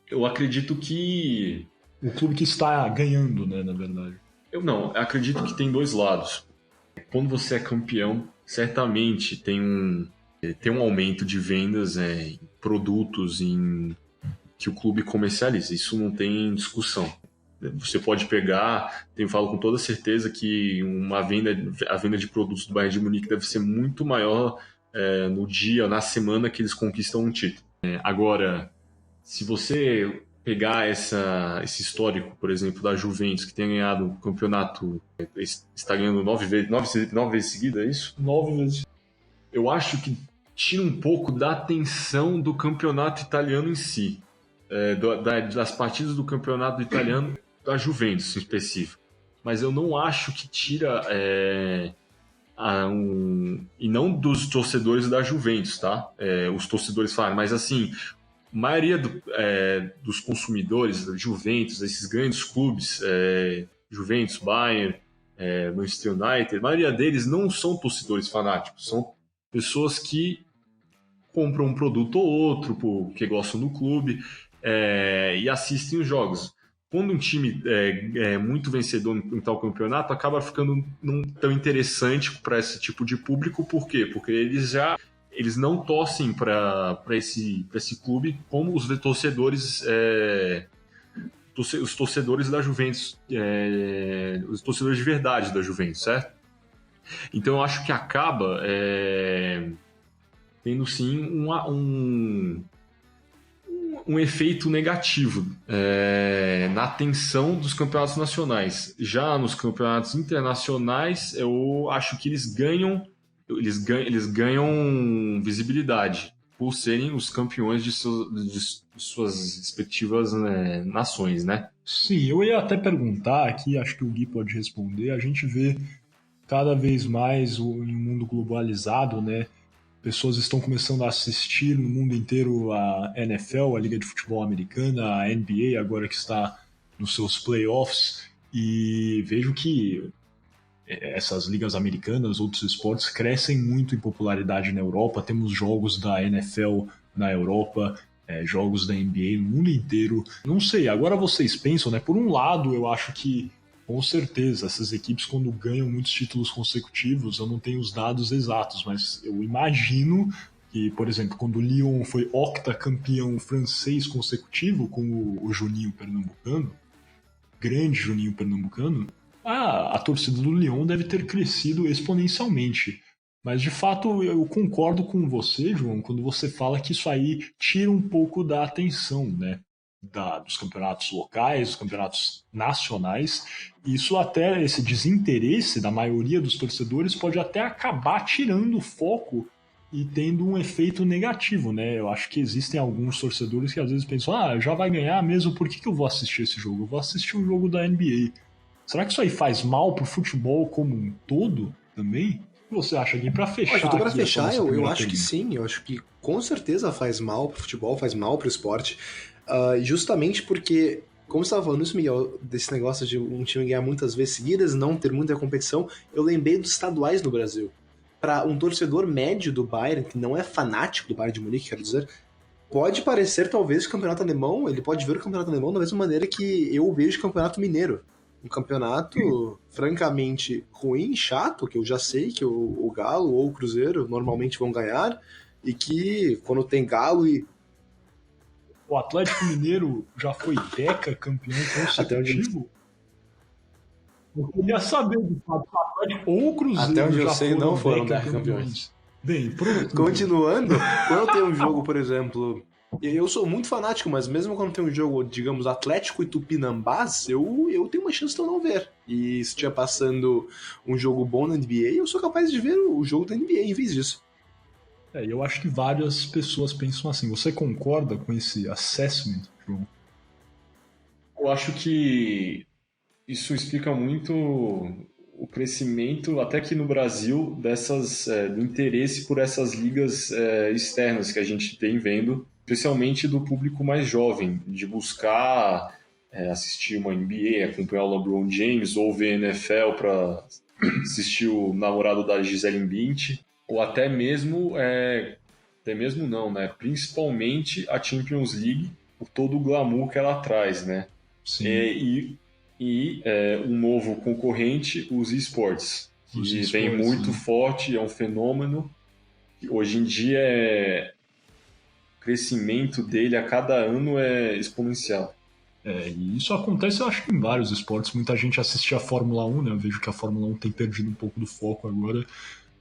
Eu acredito que... O clube que está ganhando, né, na verdade. Eu acredito que tem dois lados. Quando você é campeão, certamente tem um aumento de vendas em produtos que o clube comercializa. Isso não tem discussão. Você pode pegar, eu falo com toda certeza que a venda de produtos do Bayern de Munique deve ser muito maior no dia, na semana que eles conquistam um título. Agora, se você pegar esse histórico, por exemplo, da Juventus, que tem ganhado o campeonato, está ganhando 9 vezes seguida, é isso? 9 vezes. Eu acho que tira um pouco da atenção do campeonato italiano em si. das partidas do campeonato italiano, da Juventus em específico. Mas eu não acho que tira... e não dos torcedores da Juventus, tá? Os torcedores falam, mas assim, a maioria dos consumidores da Juventus, esses grandes clubes, Juventus, Bayern, Manchester United, a maioria deles não são torcedores fanáticos, são pessoas que compram um produto ou outro porque gostam do clube e assistem os jogos. Quando um time é muito vencedor em tal campeonato, acaba ficando não tão interessante para esse tipo de público. Por quê? Porque eles não torcem para esse clube como os torcedores os torcedores da Juventus, os torcedores de verdade da Juventus, certo? Então eu acho que acaba tendo sim um efeito negativo na atenção dos campeonatos nacionais. Já nos campeonatos internacionais, eu acho que eles ganham visibilidade por serem os campeões de suas respectivas nações, né? Sim, eu ia até perguntar aqui, acho que o Gui pode responder. A gente vê cada vez mais em um mundo globalizado, né? Pessoas estão começando a assistir no mundo inteiro a NFL, a Liga de Futebol Americana, a NBA, agora que está nos seus playoffs, e vejo que essas ligas americanas, outros esportes, crescem muito em popularidade na Europa. Temos jogos da NFL na Europa, jogos da NBA no mundo inteiro. Não sei, agora vocês pensam, né? Por um lado, eu acho que com certeza, essas equipes, quando ganham muitos títulos consecutivos, eu não tenho os dados exatos, mas eu imagino que, por exemplo, quando o Lyon foi octacampeão francês consecutivo, com o Juninho Pernambucano, grande Juninho Pernambucano, a torcida do Lyon deve ter crescido exponencialmente. Mas, de fato, eu concordo com você, João, quando você fala que isso aí tira um pouco da atenção, né? Dos campeonatos locais, dos campeonatos nacionais. Isso até, esse desinteresse da maioria dos torcedores pode até acabar tirando o foco e tendo um efeito negativo, né? Eu acho que existem alguns torcedores que às vezes pensam, já vai ganhar mesmo, por que eu vou assistir esse jogo? Eu vou assistir um jogo da NBA. Será que isso aí faz mal pro futebol como um todo também? O que você acha, Gui? Pra fechar. Para fechar, eu acho que sim. Eu acho que com certeza faz mal pro futebol, faz mal pro esporte. Justamente porque, como você estava falando isso, Miguel, desse negócio de um time ganhar muitas vezes seguidas, não ter muita competição, eu lembrei dos estaduais no Brasil. Para um torcedor médio do Bayern, que não é fanático do Bayern de Munique, quero dizer, pode parecer talvez o campeonato alemão, ele pode ver o campeonato alemão da mesma maneira que eu vejo o campeonato mineiro. Um campeonato francamente ruim, chato, que eu já sei que o Galo ou o Cruzeiro normalmente vão ganhar, e que quando tem Galo e o Atlético Mineiro já foi campeão consecutivo? Eu queria saber, de fato, o Atlético ou o Cruzeiro até onde eu já sei, não foram campeões. Bem, pronto. Continuando, quando tem um jogo, por exemplo, eu sou muito fanático, mas mesmo quando tem um jogo, digamos, Atlético e Tupinambás, eu tenho uma chance de eu não ver. E se estiver passando um jogo bom na NBA, eu sou capaz de ver o jogo da NBA em vez disso. Eu acho que várias pessoas pensam assim. Você concorda com esse assessment, João? Eu acho que isso explica muito o crescimento, até aqui no Brasil, do interesse por essas ligas externas que a gente tem vendo, especialmente do público mais jovem, de buscar assistir uma NBA, acompanhar o LeBron James, ou ver NFL para assistir o namorado da Gisele Bündchen, ou até mesmo não, né? Principalmente a Champions League, por todo o glamour que ela traz, né? Sim. E um novo concorrente, os esportes, que vem muito forte, é um fenômeno. Hoje em dia o crescimento dele a cada ano é exponencial. E isso acontece, eu acho, em vários esportes. Muita gente assiste a Fórmula 1, né? Eu vejo que a Fórmula 1 tem perdido um pouco do foco agora,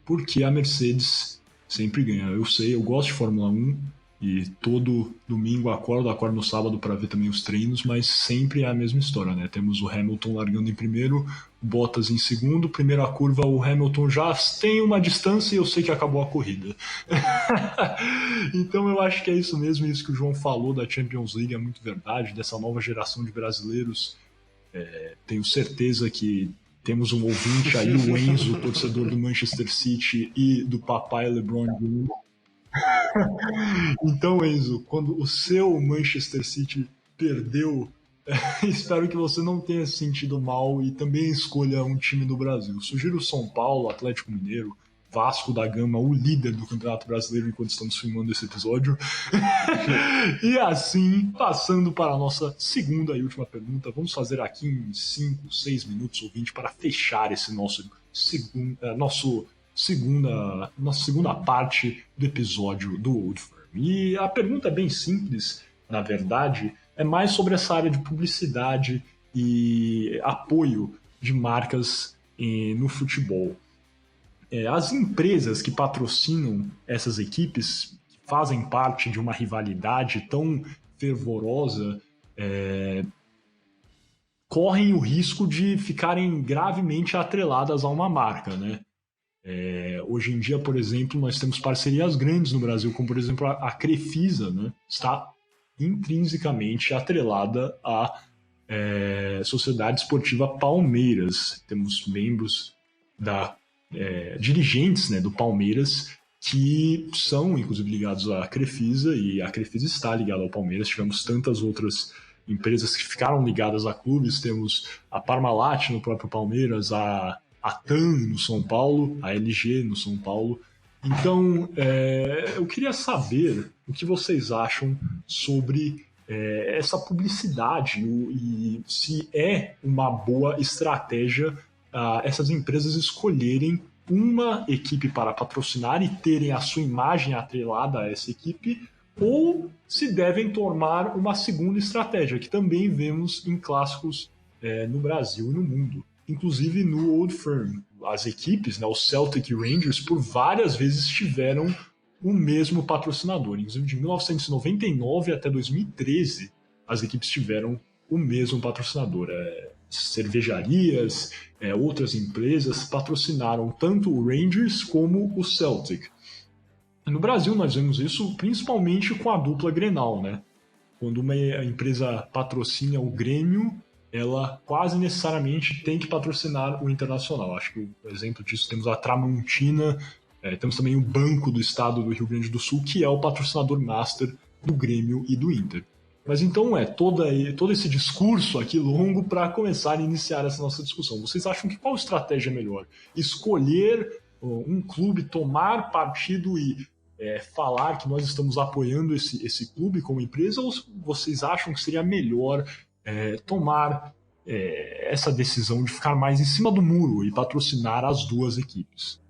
porque a Mercedes sempre ganha. Eu sei, eu gosto de Fórmula 1, E todo domingo acordo no sábado para ver também os treinos, mas sempre é a mesma história, né? Temos o Hamilton largando em primeiro, Bottas em segundo, primeira curva o Hamilton já tem uma distância e eu sei que acabou a corrida. Então eu acho que é isso mesmo, isso que o João falou da Champions League é muito verdade, dessa nova geração de brasileiros. Tenho certeza que temos um ouvinte aí, o Enzo, torcedor do Manchester City e do papai LeBron James. Então, Enzo, quando o seu Manchester City perdeu, espero que você não tenha se sentido mal e também escolha um time do Brasil. Sugiro São Paulo, Atlético Mineiro, Vasco da Gama, o líder do Campeonato Brasileiro enquanto estamos filmando esse episódio. E assim, passando para a nossa segunda e última pergunta, vamos fazer aqui em 5, 6 minutos ou 20 para fechar esse nossa segunda parte do episódio do Old Firm. E a pergunta é bem simples, na verdade, é mais sobre essa área de publicidade e apoio de marcas no futebol. As empresas que patrocinam essas equipes, que fazem parte de uma rivalidade tão fervorosa, correm o risco de ficarem gravemente atreladas a uma marca, né? Hoje em dia, por exemplo, nós temos parcerias grandes no Brasil, como por exemplo a Crefisa, né? Está intrinsecamente atrelada à Sociedade Esportiva Palmeiras. Temos membros dirigentes, né, do Palmeiras que são inclusive ligados à Crefisa, e a Crefisa está ligada ao Palmeiras. Tivemos tantas outras empresas que ficaram ligadas a clubes, temos a Parmalat no próprio Palmeiras, a TAM no São Paulo, a LG no São Paulo. Então, eu queria saber o que vocês acham sobre essa publicidade e se é uma boa estratégia essas empresas escolherem uma equipe para patrocinar e terem a sua imagem atrelada a essa equipe, ou se devem tomar uma segunda estratégia, que também vemos em clássicos no Brasil e no mundo. Inclusive no Old Firm, as equipes, né, o Celtic e o Rangers, por várias vezes tiveram o mesmo patrocinador. Inclusive de 1999 até 2013, as equipes tiveram o mesmo patrocinador. Cervejarias, outras empresas patrocinaram tanto o Rangers como o Celtic. No Brasil nós vemos isso principalmente com a dupla Grenal, né? Quando uma empresa patrocina o Grêmio, ela quase necessariamente tem que patrocinar o Internacional. Acho que o exemplo disso temos a Tramontina, temos também o Banco do Estado do Rio Grande do Sul, que é o patrocinador master do Grêmio e do Inter. Mas então todo esse discurso aqui longo para começar a iniciar essa nossa discussão. Vocês acham que qual estratégia é melhor? Escolher um clube, tomar partido e falar que nós estamos apoiando esse clube como empresa, ou vocês acham que seria melhor tomar essa decisão de ficar mais em cima do muro e patrocinar as duas equipes?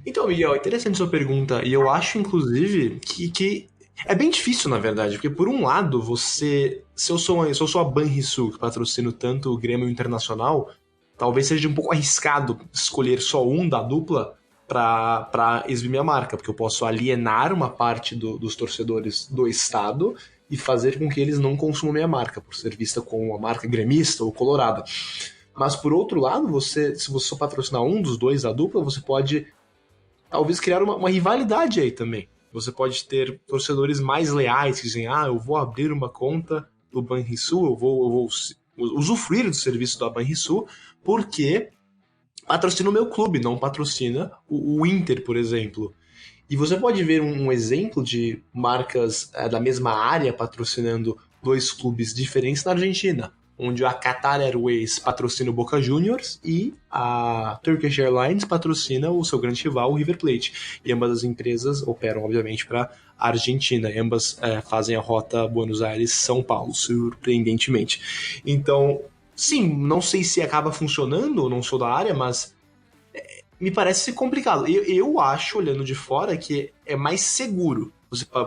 Então, Miguel, interessante sua pergunta, e eu acho, inclusive, que é bem difícil, na verdade, porque por um lado, se eu sou a Banrisul, que patrocino tanto o Grêmio Internacional, talvez seja um pouco arriscado escolher só um da dupla para exibir minha marca, porque eu posso alienar uma parte dos torcedores do estado e fazer com que eles não consumam minha marca, por ser vista como uma marca gremista ou colorada. Mas por outro lado, se você só patrocinar um dos dois da dupla, você pode talvez criar uma rivalidade aí também. Você pode ter torcedores mais leais que dizem, eu vou abrir uma conta do Banrisul, eu vou usufruir do serviço da Banrisul, porque patrocina o meu clube, não patrocina o Inter, por exemplo. E você pode ver um exemplo de marcas da mesma área patrocinando dois clubes diferentes na Argentina, onde a Qatar Airways patrocina o Boca Juniors e a Turkish Airlines patrocina o seu grande rival, o River Plate. E ambas as empresas operam, obviamente, para a Argentina. E ambas fazem a rota Buenos Aires-São Paulo, surpreendentemente. Então, sim, não sei se acaba funcionando, não sou da área, mas me parece ser complicado. Eu acho, olhando de fora, que é mais seguro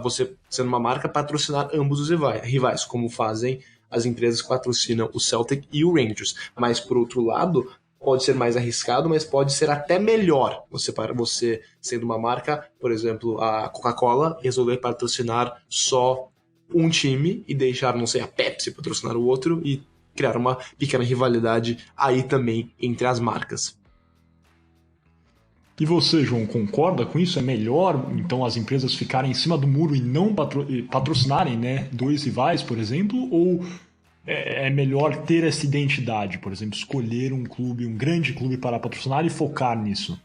você sendo uma marca, patrocinar ambos os rivais, como fazem as empresas que patrocinam o Celtic e o Rangers. Mas, por outro lado, pode ser mais arriscado, mas pode ser até melhor você sendo uma marca, por exemplo, a Coca-Cola, resolver patrocinar só um time e deixar, não sei, a Pepsi patrocinar o outro e criar uma pequena rivalidade aí também entre as marcas. E você, João, concorda com isso? É melhor, então, as empresas ficarem em cima do muro e não patrocinarem, né, dois rivais, por exemplo? Ou é melhor ter essa identidade, por exemplo, escolher um clube, um grande clube para patrocinar e focar nisso?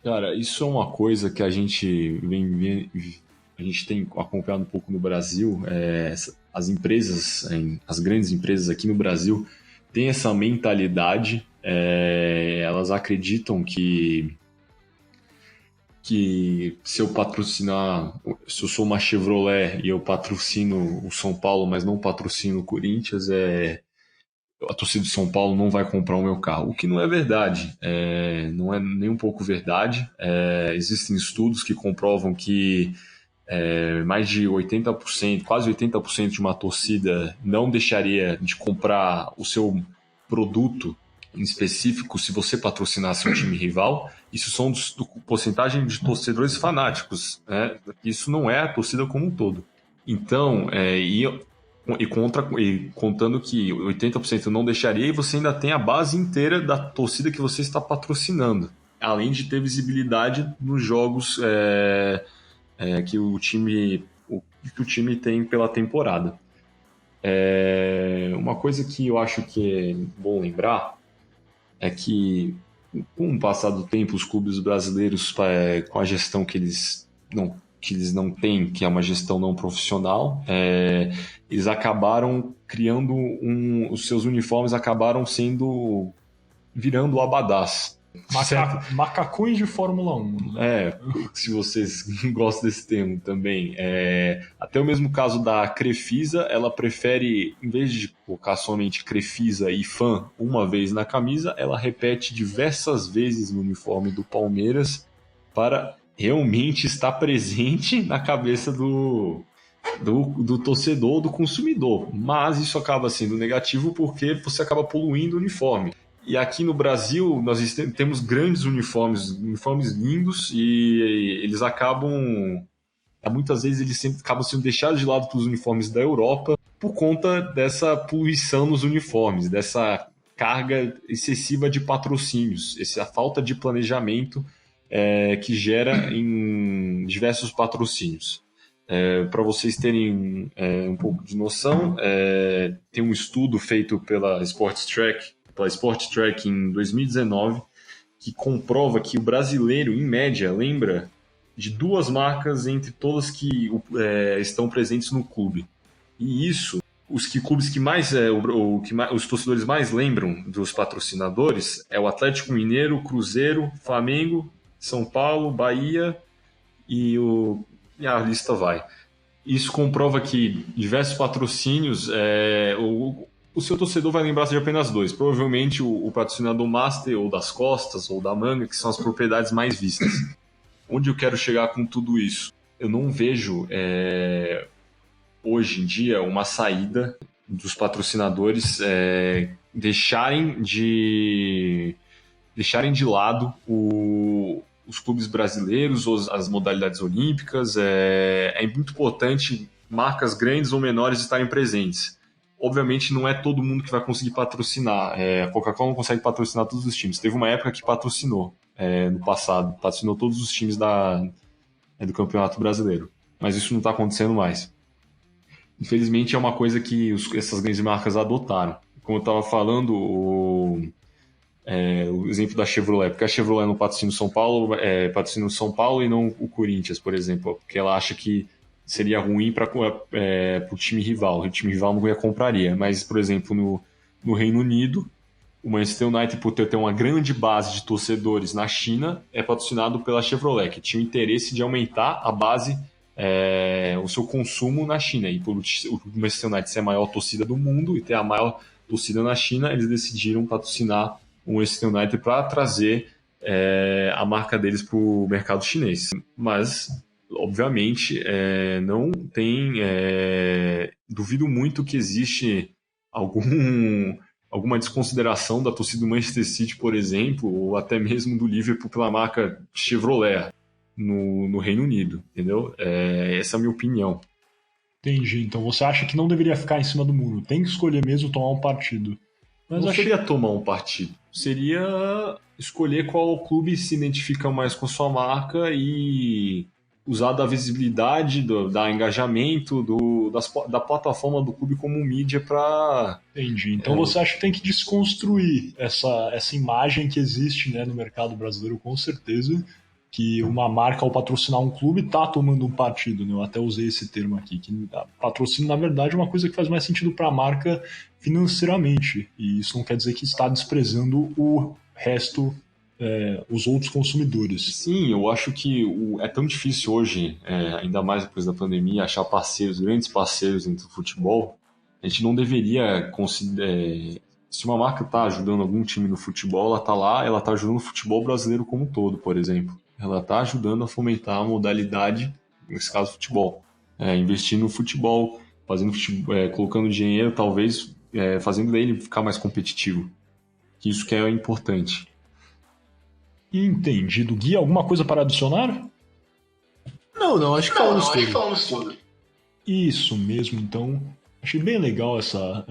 Cara, isso é uma coisa que a gente tem acompanhado um pouco no Brasil. As empresas, as grandes empresas aqui no Brasil têm essa mentalidade. Elas acreditam que se eu patrocinar, se eu sou uma Chevrolet e eu patrocino o São Paulo, mas não patrocino o Corinthians, a torcida de São Paulo não vai comprar o meu carro. O que não é verdade, não é nem um pouco verdade. Existem estudos que comprovam que mais de 80%, quase 80% de uma torcida não deixaria de comprar o seu produto em específico se você patrocinasse um time rival. Isso são porcentagem de torcedores fanáticos, né? Isso não é a torcida como um todo. Então, contando que 80% não deixaria, e você ainda tem a base inteira da torcida que você está patrocinando, além de ter visibilidade nos jogos que o time tem pela temporada. Uma coisa que eu acho que é bom lembrar é que, com o passar do tempo, os clubes brasileiros, com a gestão que eles não têm, que é uma gestão não profissional, eles acabaram criando os seus uniformes acabaram virando abadás. Macacões de Fórmula 1. Né? Se vocês gostam desse termo também. Até o mesmo caso da Crefisa, ela prefere, em vez de colocar somente Crefisa e fã uma vez na camisa, ela repete diversas vezes no uniforme do Palmeiras para realmente estar presente na cabeça do torcedor, do consumidor. Mas isso acaba sendo negativo porque você acaba poluindo o uniforme. E aqui no Brasil, nós temos grandes uniformes lindos, e eles muitas vezes eles sempre acabam sendo deixados de lado pelos uniformes da Europa por conta dessa poluição nos uniformes, dessa carga excessiva de patrocínios, essa falta de planejamento que gera em diversos patrocínios. Para vocês terem um pouco de noção, tem um estudo feito pela Sport Track em 2019, que comprova que o brasileiro, em média, lembra de duas marcas entre todas que estão presentes no clube. E isso, os clubes que os torcedores mais lembram dos patrocinadores é o Atlético Mineiro, Cruzeiro, Flamengo, São Paulo, Bahia e a lista vai. Isso comprova que diversos patrocínios, o seu torcedor vai lembrar de apenas dois. Provavelmente o patrocinador master, ou das costas, ou da manga, que são as propriedades mais vistas. Onde eu quero chegar com tudo isso? Eu não vejo, hoje em dia, uma saída dos patrocinadores deixarem de lado os clubes brasileiros, ou as modalidades olímpicas. É muito importante marcas grandes ou menores estarem presentes. Obviamente não é todo mundo que vai conseguir patrocinar. A Coca-Cola não consegue patrocinar todos os times. Teve uma época que patrocinou, no passado. Patrocinou todos os times do Campeonato Brasileiro. Mas isso não está acontecendo mais. Infelizmente é uma coisa que essas grandes marcas adotaram. Como eu estava falando, o exemplo da Chevrolet. Porque a Chevrolet não patrocina o São Paulo, patrocina o São Paulo e não o Corinthians, por exemplo. Porque ela acha que seria ruim para o time rival. O time rival não compraria. Mas, por exemplo, no Reino Unido, o Manchester United, por ter uma grande base de torcedores na China, é patrocinado pela Chevrolet, que tinha o interesse de aumentar a base, o seu consumo na China. E por o Manchester United ser a maior torcida do mundo e ter a maior torcida na China, eles decidiram patrocinar o Manchester United para trazer a marca deles para o mercado chinês. Mas, obviamente, não tem... duvido muito que existe algum alguma desconsideração da torcida do Manchester City, por exemplo, ou até mesmo do Liverpool pela marca Chevrolet no Reino Unido, entendeu? Essa é a minha opinião. Entendi. Então você acha que não deveria ficar em cima do muro, tem que escolher mesmo tomar um partido. Mas Não seria tomar um partido, seria escolher qual clube se identifica mais com sua marca e usar da visibilidade, da engajamento, da plataforma do clube como mídia para... Entendi. Então você acha que tem que desconstruir essa imagem que existe, né, no mercado brasileiro, com certeza, que uma marca, ao patrocinar um clube, está tomando um partido, né? Eu até usei esse termo aqui, que patrocínio, na verdade, é uma coisa que faz mais sentido para a marca financeiramente, e isso não quer dizer que está desprezando o resto, os outros consumidores. Sim, eu acho que é tão difícil hoje, ainda mais depois da pandemia, achar parceiros, grandes parceiros dentro do futebol. A gente não deveria considerar... Se uma marca está ajudando algum time no futebol, ela está lá, ela está ajudando o futebol brasileiro como um todo, por exemplo. Ela está ajudando a fomentar a modalidade, nesse caso futebol. Investir no futebol, colocando dinheiro, talvez fazendo ele ficar mais competitivo. Isso que é importante. Entendido. Gui, alguma coisa para adicionar? Não, acho que falamos tudo. Isso mesmo, então. Achei bem legal essa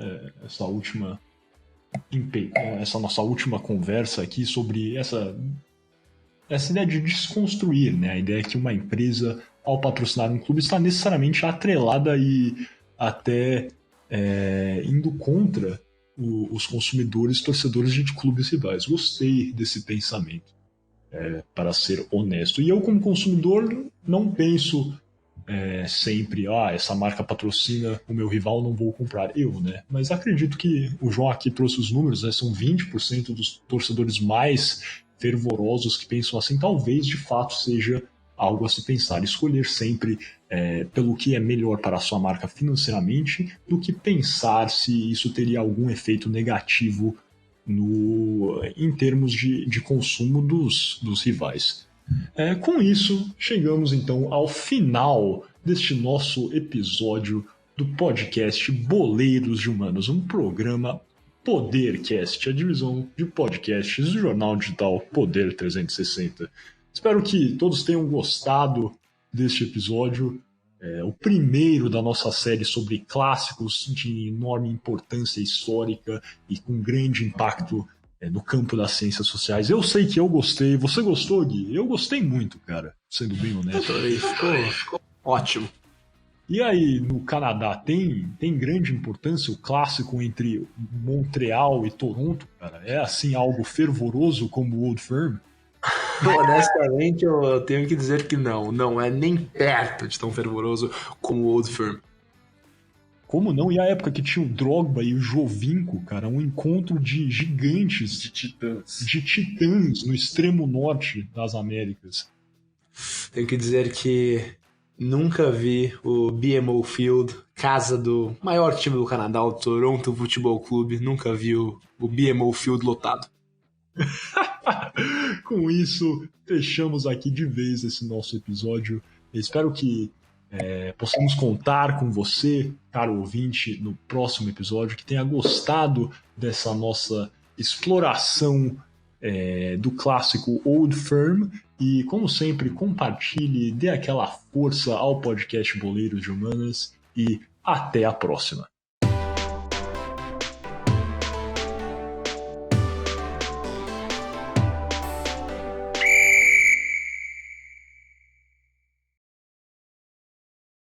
nossa última conversa aqui sobre essa ideia de desconstruir, né? A ideia que uma empresa, ao patrocinar um clube, está necessariamente atrelada e até indo contra os consumidores, torcedores de clubes rivais. Gostei desse pensamento, para ser honesto. E eu, como consumidor, não penso sempre, essa marca patrocina o meu rival, não vou comprar. Né? Mas acredito que o João aqui trouxe os números, né? São 20% dos torcedores mais fervorosos que pensam assim. Talvez, de fato, seja algo a se pensar. Escolher sempre pelo que é melhor para a sua marca financeiramente, do que pensar se isso teria algum efeito negativo em termos de consumo dos rivais. Com isso, chegamos então ao final deste nosso episódio do podcast Boleiros de Humanos, um programa Podercast, a divisão de podcasts do jornal digital Poder 360. Espero que todos tenham gostado deste episódio, o primeiro da nossa série sobre clássicos de enorme importância histórica e com grande impacto no campo das ciências sociais. Eu sei que eu gostei. Você gostou, Gui? Eu gostei muito, cara, sendo bem honesto. Ficou ótimo. E aí, no Canadá, tem grande importância o clássico entre Montreal e Toronto, cara? É assim, algo fervoroso como o Old Firm? Honestamente, eu tenho que dizer que não é nem perto de tão fervoroso como o Old Firm. Como não? E a época que tinha o Drogba e o Jovinko, cara, um encontro de gigantes, de titãs no extremo norte das Américas. Tenho que dizer que nunca vi o BMO Field, casa do maior time do Canadá, o Toronto Futebol Clube, nunca vi o BMO Field lotado. Com isso, fechamos aqui de vez esse nosso episódio. Eu espero que possamos contar com você, caro ouvinte, no próximo episódio, que tenha gostado dessa nossa exploração do clássico Old Firm. E, como sempre, compartilhe, dê aquela força ao podcast Boleiros de Humanas e até a próxima.